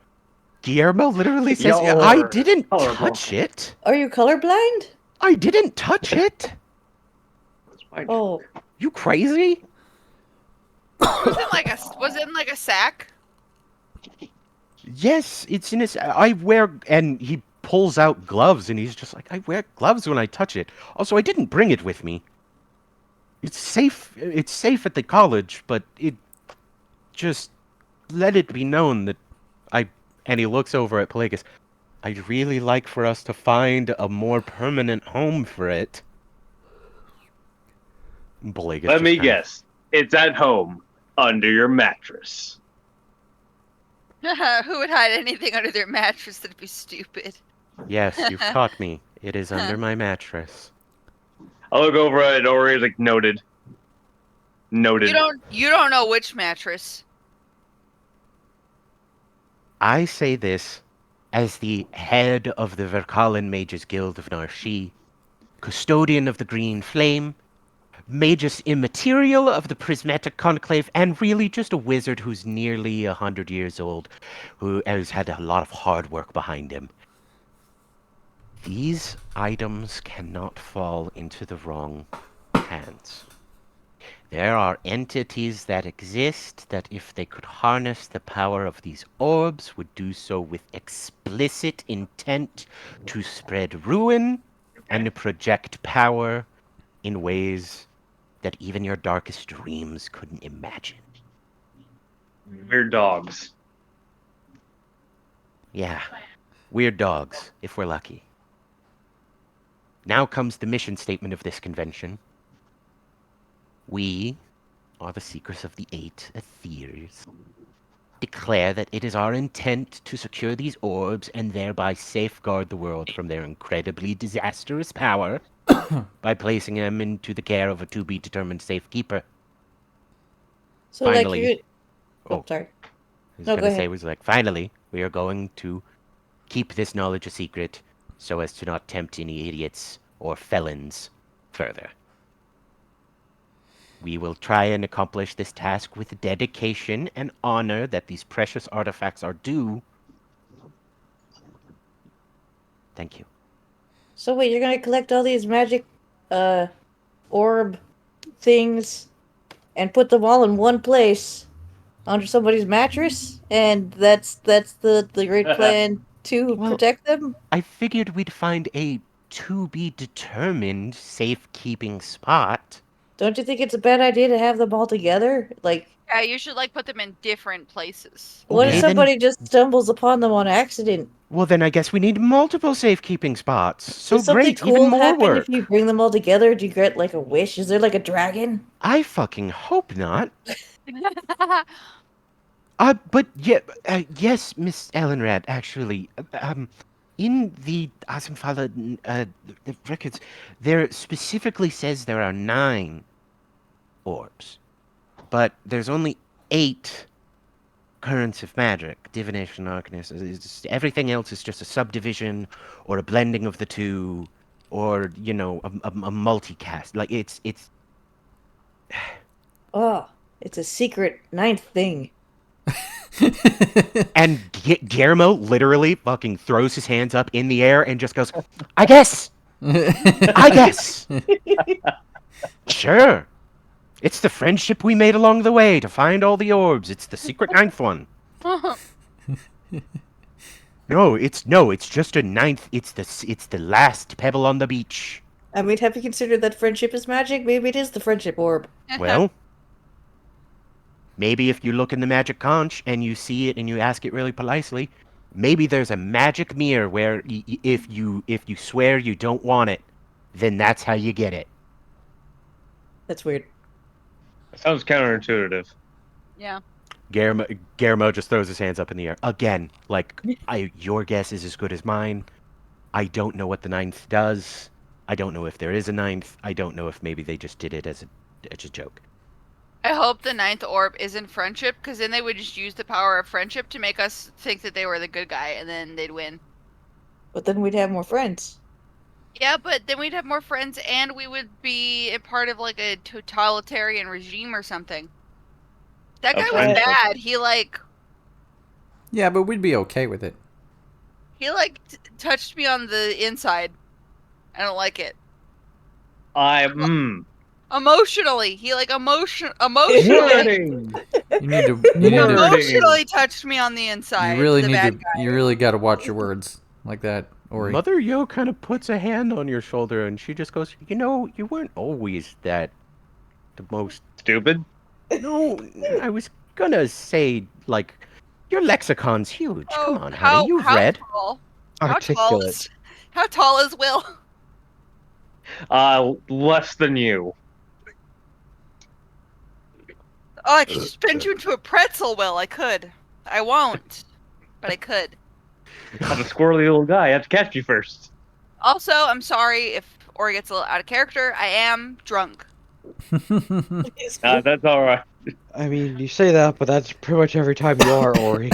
Speaker 2: Guillermo literally says,
Speaker 6: y'all
Speaker 2: "I
Speaker 6: are
Speaker 2: didn't
Speaker 6: colorblind?
Speaker 2: touch it.
Speaker 1: Are you colorblind?
Speaker 2: I didn't touch it.
Speaker 1: Oh,
Speaker 2: You crazy?"
Speaker 3: Was it in like a sack?
Speaker 2: Yes, it's in his. I wear, and he pulls out gloves, and he's just like, I wear gloves when I touch it. Also, I didn't bring it with me. It's safe. It's safe at the college, but it just let it be known that I. And he looks over at Pelagus. I'd really like for us to find a more permanent home for it. Pelagus
Speaker 6: Let
Speaker 2: just
Speaker 6: me
Speaker 2: kind of-
Speaker 6: guess. It's at home, under your mattress.
Speaker 3: Who would hide anything under their mattress? That'd be stupid.
Speaker 2: Yes, you've caught me. It is under my mattress.
Speaker 6: I look over at Ori, like, noted. Noted.
Speaker 3: You don't know which mattress.
Speaker 2: I say this as the head of the Verkalen Mages Guild of Narshi, custodian of the Green Flame, Magus Immaterial of the Prismatic Conclave, and really just a wizard who's nearly 100 years old, who has had a lot of hard work behind him. These items cannot fall into the wrong hands. There are entities that exist that, if they could harness the power of these orbs, would do so with explicit intent to spread ruin and to project power in ways that even your darkest dreams couldn't imagine.
Speaker 6: Weird dogs.
Speaker 2: Yeah, weird dogs, if we're lucky. Now comes the mission statement of this convention. We are the seekers of the 8 ethers.
Speaker 5: declare that it is our intent to secure these orbs and thereby safeguard the world from their incredibly disastrous power by placing them into the care of a to-be-determined safekeeper.
Speaker 1: So like
Speaker 5: Finally,
Speaker 1: you. Oh,
Speaker 5: oh,
Speaker 1: sorry.
Speaker 5: I was
Speaker 1: No,
Speaker 5: going
Speaker 1: go
Speaker 5: to say
Speaker 1: ahead.
Speaker 5: was like, finally, we are going to keep this knowledge a secret so as to not tempt any idiots or felons further. We will try and accomplish this task with the dedication and honor that these precious artifacts are due. Thank you.
Speaker 1: So wait, you're gonna collect all these magic, uh, orb things and put them all in one place under somebody's mattress, and that's the great plan to
Speaker 5: Well,
Speaker 1: protect them.
Speaker 5: I figured we'd find a to-be-determined safekeeping spot.
Speaker 1: Don't you think it's a bad idea to have them all together? Like,
Speaker 3: Yeah, you should like put them in different places.
Speaker 1: what if
Speaker 5: Okay, then.
Speaker 1: somebody just stumbles upon them on accident?
Speaker 5: Well, then I guess we need multiple safekeeping spots. So
Speaker 1: Does something
Speaker 5: great, even
Speaker 1: cool
Speaker 5: more
Speaker 1: happen if you
Speaker 5: work.
Speaker 1: bring them all together? Do you get like a wish? Is there like a dragon?
Speaker 5: I fucking hope not. But yeah, yes, Miss Ellenrad, actually, in the Asimfala the records, there specifically says there are 9 orbs, but there's only 8 currents of magic, divination, arcanist. Everything else is just a subdivision or a blending of the two, or a multicast. Like it's.
Speaker 1: Oh, it's a secret ninth thing.
Speaker 5: And Guillermo literally fucking throws his hands up in the air and just goes, I guess. I guess. Sure. It's the friendship we made along the way to find all the orbs. It's the secret 9th one. No, it's just a 9th. It's the last pebble on the beach.
Speaker 1: I mean, have you considered that friendship is magic? Maybe it is the friendship orb.
Speaker 5: Well, maybe if you look in the magic conch and you see it and you ask it really politely, maybe there's a magic mirror where if you swear you don't want it, then that's how you get it.
Speaker 1: That's weird.
Speaker 6: Sounds counterintuitive.
Speaker 3: Yeah.
Speaker 5: Guillermo just throws his hands up in the air again. Like, your guess is as good as mine. I don't know what the 9th does. I don't know if there is a 9th. I don't know if maybe they just did it as a joke.
Speaker 3: I hope the 9th orb isn't friendship, because then they would just use the power of friendship to make us think that they were the good guy, and then they'd win.
Speaker 1: But then we'd have more friends.
Speaker 3: Yeah, but then we'd have more friends, and we would be a part of like a totalitarian regime or something. That guy was
Speaker 6: friendship.
Speaker 3: bad. He like
Speaker 4: Yeah, but we'd be okay with it.
Speaker 3: touched me on the inside. I don't like it. Emotionally, he like emotionally
Speaker 6: Wording.
Speaker 4: You need to.
Speaker 3: emotionally touched me on the inside.
Speaker 4: You really
Speaker 3: the
Speaker 4: need
Speaker 3: bad
Speaker 4: to.
Speaker 3: guy.
Speaker 4: You really got to watch your words like that, Ori.
Speaker 2: Mother Yo kind of puts a hand on your shoulder and she just goes, you weren't always the most.
Speaker 6: Stupid.
Speaker 2: No, I was gonna say, like, your lexicon's huge.
Speaker 3: Oh,
Speaker 2: Come on, honey, you've read.
Speaker 3: Tall?
Speaker 7: Articulate.
Speaker 3: How tall is Will?
Speaker 6: Less than you.
Speaker 3: Oh, I could just bend you into a pretzel, Will. I could. I won't, but I could.
Speaker 6: I'm a squirrely little guy. I have to catch you first.
Speaker 3: Also, I'm sorry if Ori gets a little out of character. I am drunk.
Speaker 6: That's all right.
Speaker 7: I mean, you say that, but that's pretty much every time you are, Ori.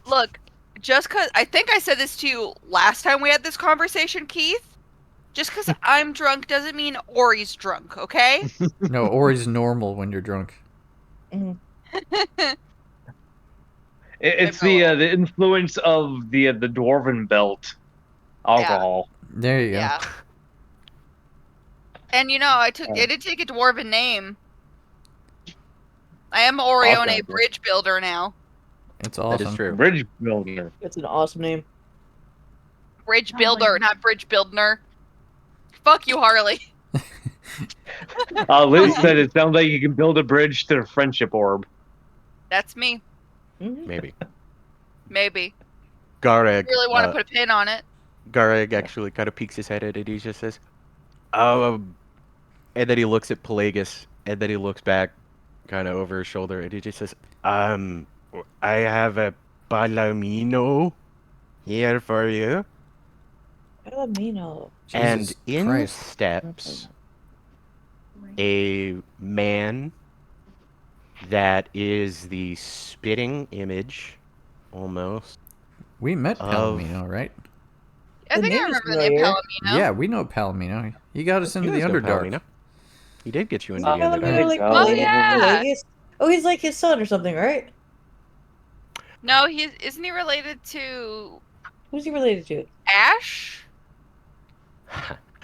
Speaker 3: Look, just because I think I said this to you last time we had this conversation, Keith. Just because I'm drunk doesn't mean Ori's drunk, okay?
Speaker 4: No, Ori's normal when you're drunk.
Speaker 6: It's the influence of the Dwarven belt alcohol.
Speaker 4: There you go.
Speaker 3: Yeah. And I did take a dwarven name. I am Orione
Speaker 6: Awesome.
Speaker 3: Bridge Builder now.
Speaker 4: It's
Speaker 2: That
Speaker 4: awesome.
Speaker 2: is true.
Speaker 6: Bridge builder.
Speaker 1: That's an awesome name.
Speaker 3: Bridge Builder, not Bridge Buildner. Fuck you, Harley.
Speaker 6: Liz said it sounds like you can build a bridge to the friendship orb.
Speaker 3: That's me.
Speaker 2: Maybe.
Speaker 3: Maybe.
Speaker 2: Gareg.
Speaker 3: Really want to put a pin on it.
Speaker 2: Gareg actually kind of peeks his head at it. He just says, and then he looks at Pelagus, and then he looks back, kind of over his shoulder, and he just says, I have a palomino here for you.
Speaker 1: Palomino.
Speaker 2: And
Speaker 4: Jesus
Speaker 2: in
Speaker 4: Christ.
Speaker 2: steps a man that is the spitting image, almost,
Speaker 4: We met
Speaker 2: of...
Speaker 4: Palomino, right?
Speaker 3: I
Speaker 1: The
Speaker 3: think I
Speaker 1: name is
Speaker 3: remember the name
Speaker 1: familiar.
Speaker 3: Palomino.
Speaker 4: Yeah, we know Palomino. He got us into
Speaker 2: You
Speaker 4: the
Speaker 2: guys know
Speaker 4: Underdark.
Speaker 2: Palomino. He did get you into
Speaker 1: Isn't
Speaker 2: the Underdark.
Speaker 1: Palomino like
Speaker 3: Oh
Speaker 1: related to
Speaker 3: yeah.
Speaker 1: Pelagus? Oh, he's like his son or something, right?
Speaker 3: No, isn't he related to
Speaker 1: Who's he related to?
Speaker 3: Ash?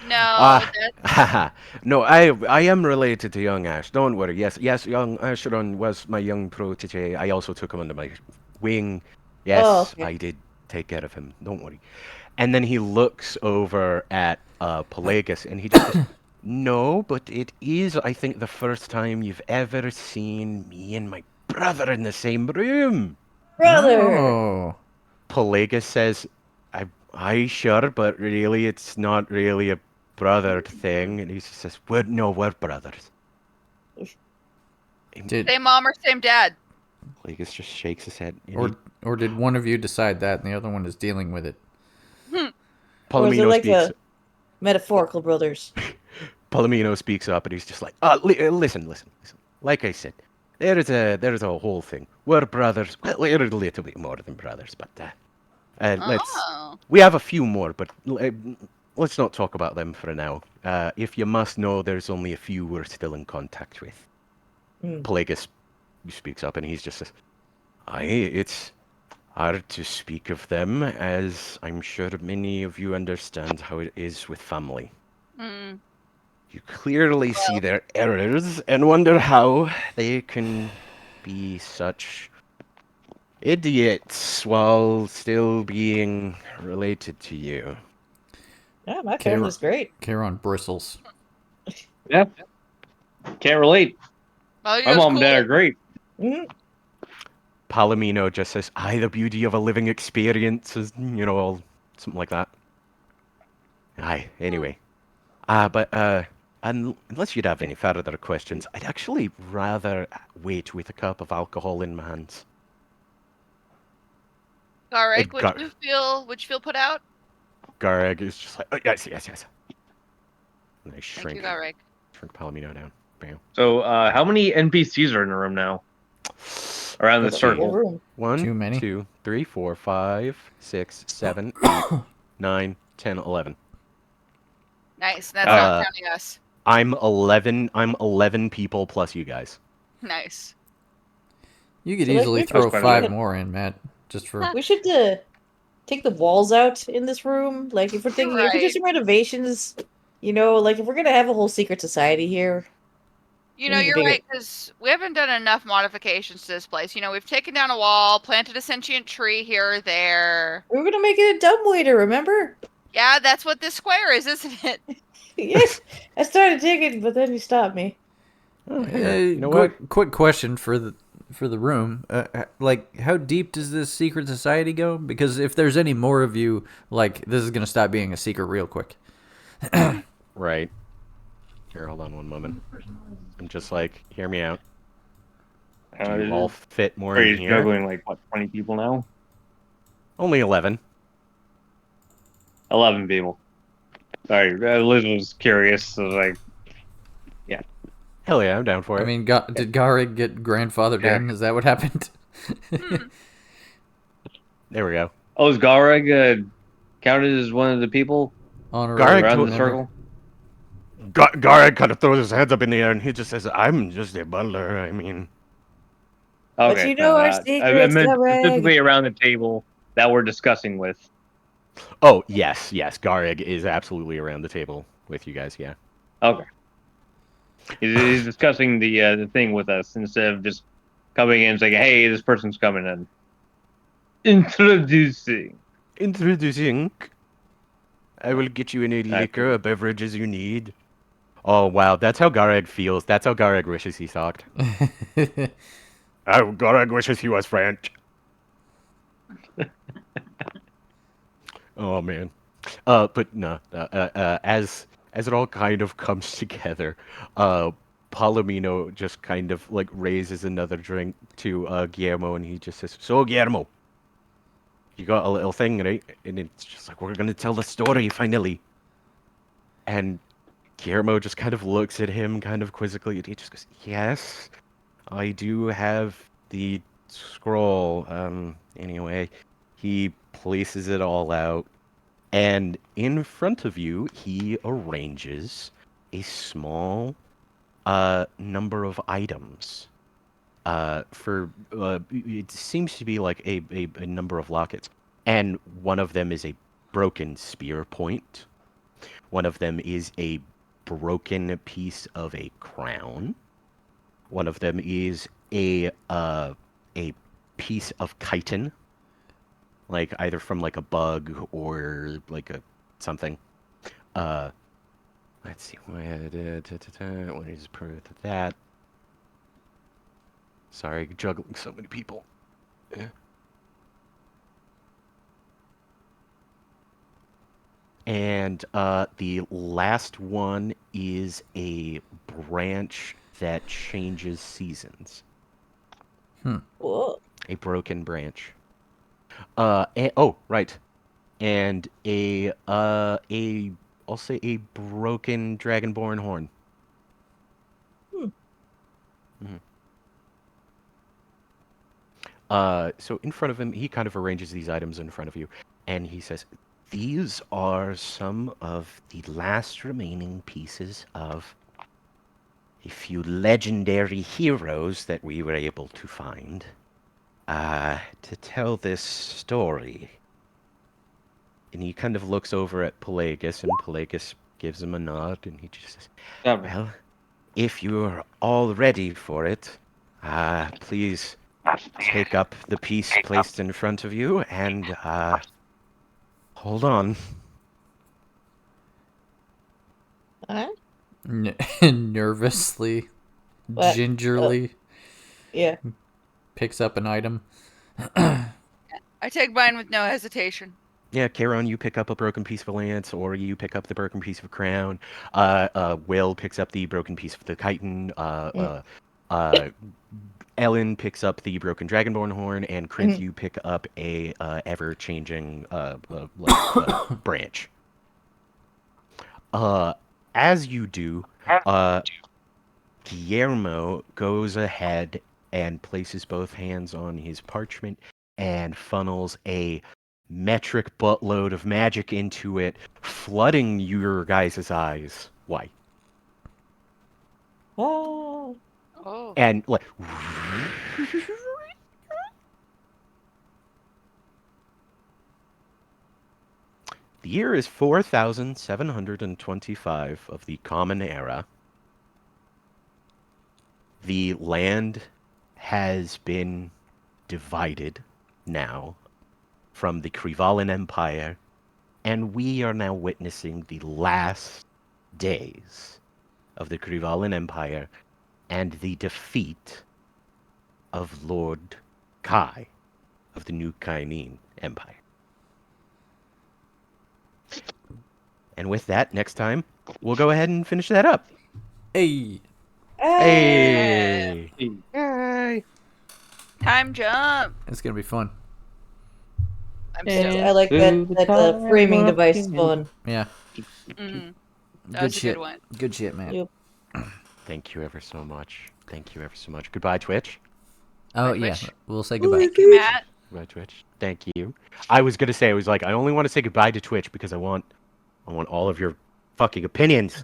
Speaker 3: No,
Speaker 2: Ah,
Speaker 3: that's
Speaker 2: no, I am related to young Ash. Don't worry. Yes, young Asheron was my young protege. I also took him under my wing.
Speaker 1: Oh,
Speaker 2: Yes,
Speaker 1: okay.
Speaker 2: I did take care of him. Don't worry. And then he looks over at Pelagus and he just goes, "No, but it is, I think, the first time you've ever seen me and my brother in the same room."
Speaker 1: Brother!
Speaker 4: Oh.
Speaker 2: Pelagus says, I sure, but really it's not really a brother thing. And he says, we're brothers. And
Speaker 4: Did
Speaker 3: same mom or same dad.
Speaker 2: Pelagus just shakes his head. And
Speaker 4: or did one of you decide that and the other one is dealing with it?
Speaker 1: Or is it
Speaker 2: Palomino
Speaker 1: like
Speaker 2: speaks.
Speaker 1: a metaphorical brothers?
Speaker 2: Palomino speaks up, and he's just like, listen. Like I said, there's a whole thing. We're brothers. Well, we're a little bit more than brothers, but
Speaker 3: Oh.
Speaker 2: we have a few more, but let's not talk about them for now. If you must know, there's only a few we're still in contact with.
Speaker 1: Hmm.
Speaker 2: Pelagus speaks up, and he's just says, it's hard to speak of them, as I'm sure many of you understand how it is with family.
Speaker 3: Mm.
Speaker 2: You clearly see their errors and wonder how they can be such idiots while still being related to you.
Speaker 1: Yeah, my family's great.
Speaker 4: Charon bristles.
Speaker 6: Yeah, can't relate.
Speaker 3: Oh, he
Speaker 6: My
Speaker 3: goes
Speaker 6: mom and dad are
Speaker 3: cool.
Speaker 6: great.
Speaker 1: Hmm.
Speaker 2: Palomino just says, the beauty of a living experience is, all something like that. Anyway. Unless you'd have any further questions, I'd actually rather wait with a cup of alcohol in my hands.
Speaker 3: Garrick,
Speaker 2: Gar-
Speaker 3: would you feel put out?
Speaker 2: Gareg is just like, oh, yes. And I
Speaker 3: Thank
Speaker 2: shrink
Speaker 3: you, Garrick.
Speaker 2: Palomino down. Bam.
Speaker 6: So, how many NPCs are in the room now? Around the
Speaker 1: That's a big
Speaker 6: circle.
Speaker 1: room.
Speaker 2: 1,
Speaker 4: Too many?
Speaker 2: 2, 3, 4, 5, 6, 7, 8, 9, 10, 11.
Speaker 3: Nice. That's not
Speaker 2: Uh,
Speaker 3: counting us.
Speaker 2: I'm 11. I'm 11 people plus you guys.
Speaker 3: Nice.
Speaker 4: You could
Speaker 1: So, like,
Speaker 4: easily
Speaker 1: we
Speaker 4: throw
Speaker 6: quite a
Speaker 4: 5
Speaker 1: bit.
Speaker 4: more in, Matt, just for
Speaker 1: We should take the walls out in this room. Like, if we're thinking, if we do
Speaker 3: Right.
Speaker 1: some renovations, like if we're gonna have a whole secret society here,
Speaker 3: You
Speaker 1: we
Speaker 3: know,
Speaker 1: need a
Speaker 3: you're
Speaker 1: bigger.
Speaker 3: right, because we haven't done enough modifications to this place. You know, we've taken down a wall, planted a sentient tree here or there.
Speaker 1: We were gonna make it a dumbwaiter, remember?
Speaker 3: Yeah, that's what this square is, isn't it?
Speaker 1: Yes, I started digging, but then you stopped me.
Speaker 2: Oh, here. You know what?
Speaker 4: quick question for the room. Like, how deep does this secret society go? Because if there's any more of you, like, this is gonna stop being a secret real quick.
Speaker 2: Right. Here, hold on one moment. I'm just like, hear me out. Do you all fit more in
Speaker 6: He's
Speaker 2: here?
Speaker 6: juggling like what, 20 people now?
Speaker 2: Only 11.
Speaker 6: 11 people. Sorry, Liz was curious. So like,
Speaker 2: Hell yeah, I'm down for
Speaker 4: I
Speaker 2: it.
Speaker 4: mean, did Garig get grandfathered
Speaker 6: Yeah.
Speaker 4: in? Is that what happened?
Speaker 2: There we go.
Speaker 6: oh, is Gareg counted as one of the people
Speaker 4: Honorary
Speaker 2: Garig
Speaker 6: around the
Speaker 2: member.
Speaker 6: circle?
Speaker 2: Garrett kind of throws his hands up in the air and he just says, I'm just a butler. I mean,
Speaker 1: But
Speaker 6: Okay,
Speaker 1: you know our
Speaker 6: I
Speaker 1: secrets,
Speaker 6: meant
Speaker 1: Gareg.
Speaker 6: specifically around the table that we're discussing with.
Speaker 2: oh, yes. Garrig is absolutely around the table with you guys, yeah.
Speaker 6: Okay, he's discussing the thing with us instead of just coming in and saying, "Hey, this person's coming in." Introducing.
Speaker 2: Introducing. I will get you any
Speaker 6: Exactly.
Speaker 2: liquor or beverages you need. Oh, wow. That's how Garrig feels. That's how Garrig wishes he talked. Garrig wishes he was French. Oh, man. But no. As it all kind of comes together, Palomino just kind of like raises another drink to Guillermo, and he just says, "So Guillermo, you got a little thing, right?" And it's just like, "We're gonna tell the story finally." And Guillermo just kind of looks at him, kind of quizzically, and he just goes, "Yes, I do have the scroll." Anyway, he places it all out, and in front of you, he arranges a small number of items. It seems to be like a number of lockets, and one of them is a broken spear point. One of them is a broken piece of a crown. One of them is a piece of chitin, like either from like a bug or like a something. Let's see, what is proof of that? Sorry, juggling so many people. And the last one is a branch that changes seasons.
Speaker 1: Whoa.
Speaker 2: A broken branch. Oh, right. And I'll say a broken dragonborn horn. So in front of him, he kind of arranges these items in front of you, and he says, "These are some of the last remaining pieces of a few legendary heroes that we were able to find to tell this story." And he kind of looks over at Pelagus, and Pelagus gives him a nod, and he just says, "Well, if you're all ready for it, please take up the piece placed in front of you, and hold on."
Speaker 1: Huh?
Speaker 4: Nervously,
Speaker 1: What?
Speaker 4: gingerly
Speaker 1: Yeah.
Speaker 4: picks up an item.
Speaker 3: I take mine with no hesitation.
Speaker 2: Yeah, Charon, you pick up a broken piece of a lance, or you pick up the broken piece of a crown. Will picks up the broken piece of the chitin. Ellen picks up the broken dragonborn horn, and Crinth, you pick up a ever-changing branch. As you do, Guillermo goes ahead and places both hands on his parchment and funnels a metric buttload of magic into it, flooding your guys' eyes. Why?
Speaker 1: Oh.
Speaker 3: Oh.
Speaker 2: And like the year is 4725 of the Common Era. The land has been divided now from the Krivalan Empire, and we are now witnessing the last days of the Krivalan Empire and the defeat of Lord Kai of the New Kainin Empire. And with that, next time, we'll go ahead and finish that up.
Speaker 4: Hey,
Speaker 2: Hey! Yay!
Speaker 3: Time jump.
Speaker 4: it's gonna be fun.
Speaker 3: I'm
Speaker 1: And
Speaker 3: stoked.
Speaker 1: I like that framing device is fun.
Speaker 4: Yeah,
Speaker 3: Mhm. That
Speaker 4: good
Speaker 3: was a
Speaker 4: shit.
Speaker 3: good one.
Speaker 4: Good shit, man.
Speaker 1: Yep.
Speaker 2: Thank you ever so much. Thank you ever so much. Goodbye, Twitch.
Speaker 4: Oh
Speaker 3: Bye,
Speaker 4: yeah,
Speaker 3: Twitch.
Speaker 4: we'll say goodbye.
Speaker 3: Thank you, Matt.
Speaker 2: Goodbye, Twitch. Thank you. I was gonna say, I was like, I only want to say goodbye to Twitch because I want all of your fucking opinions.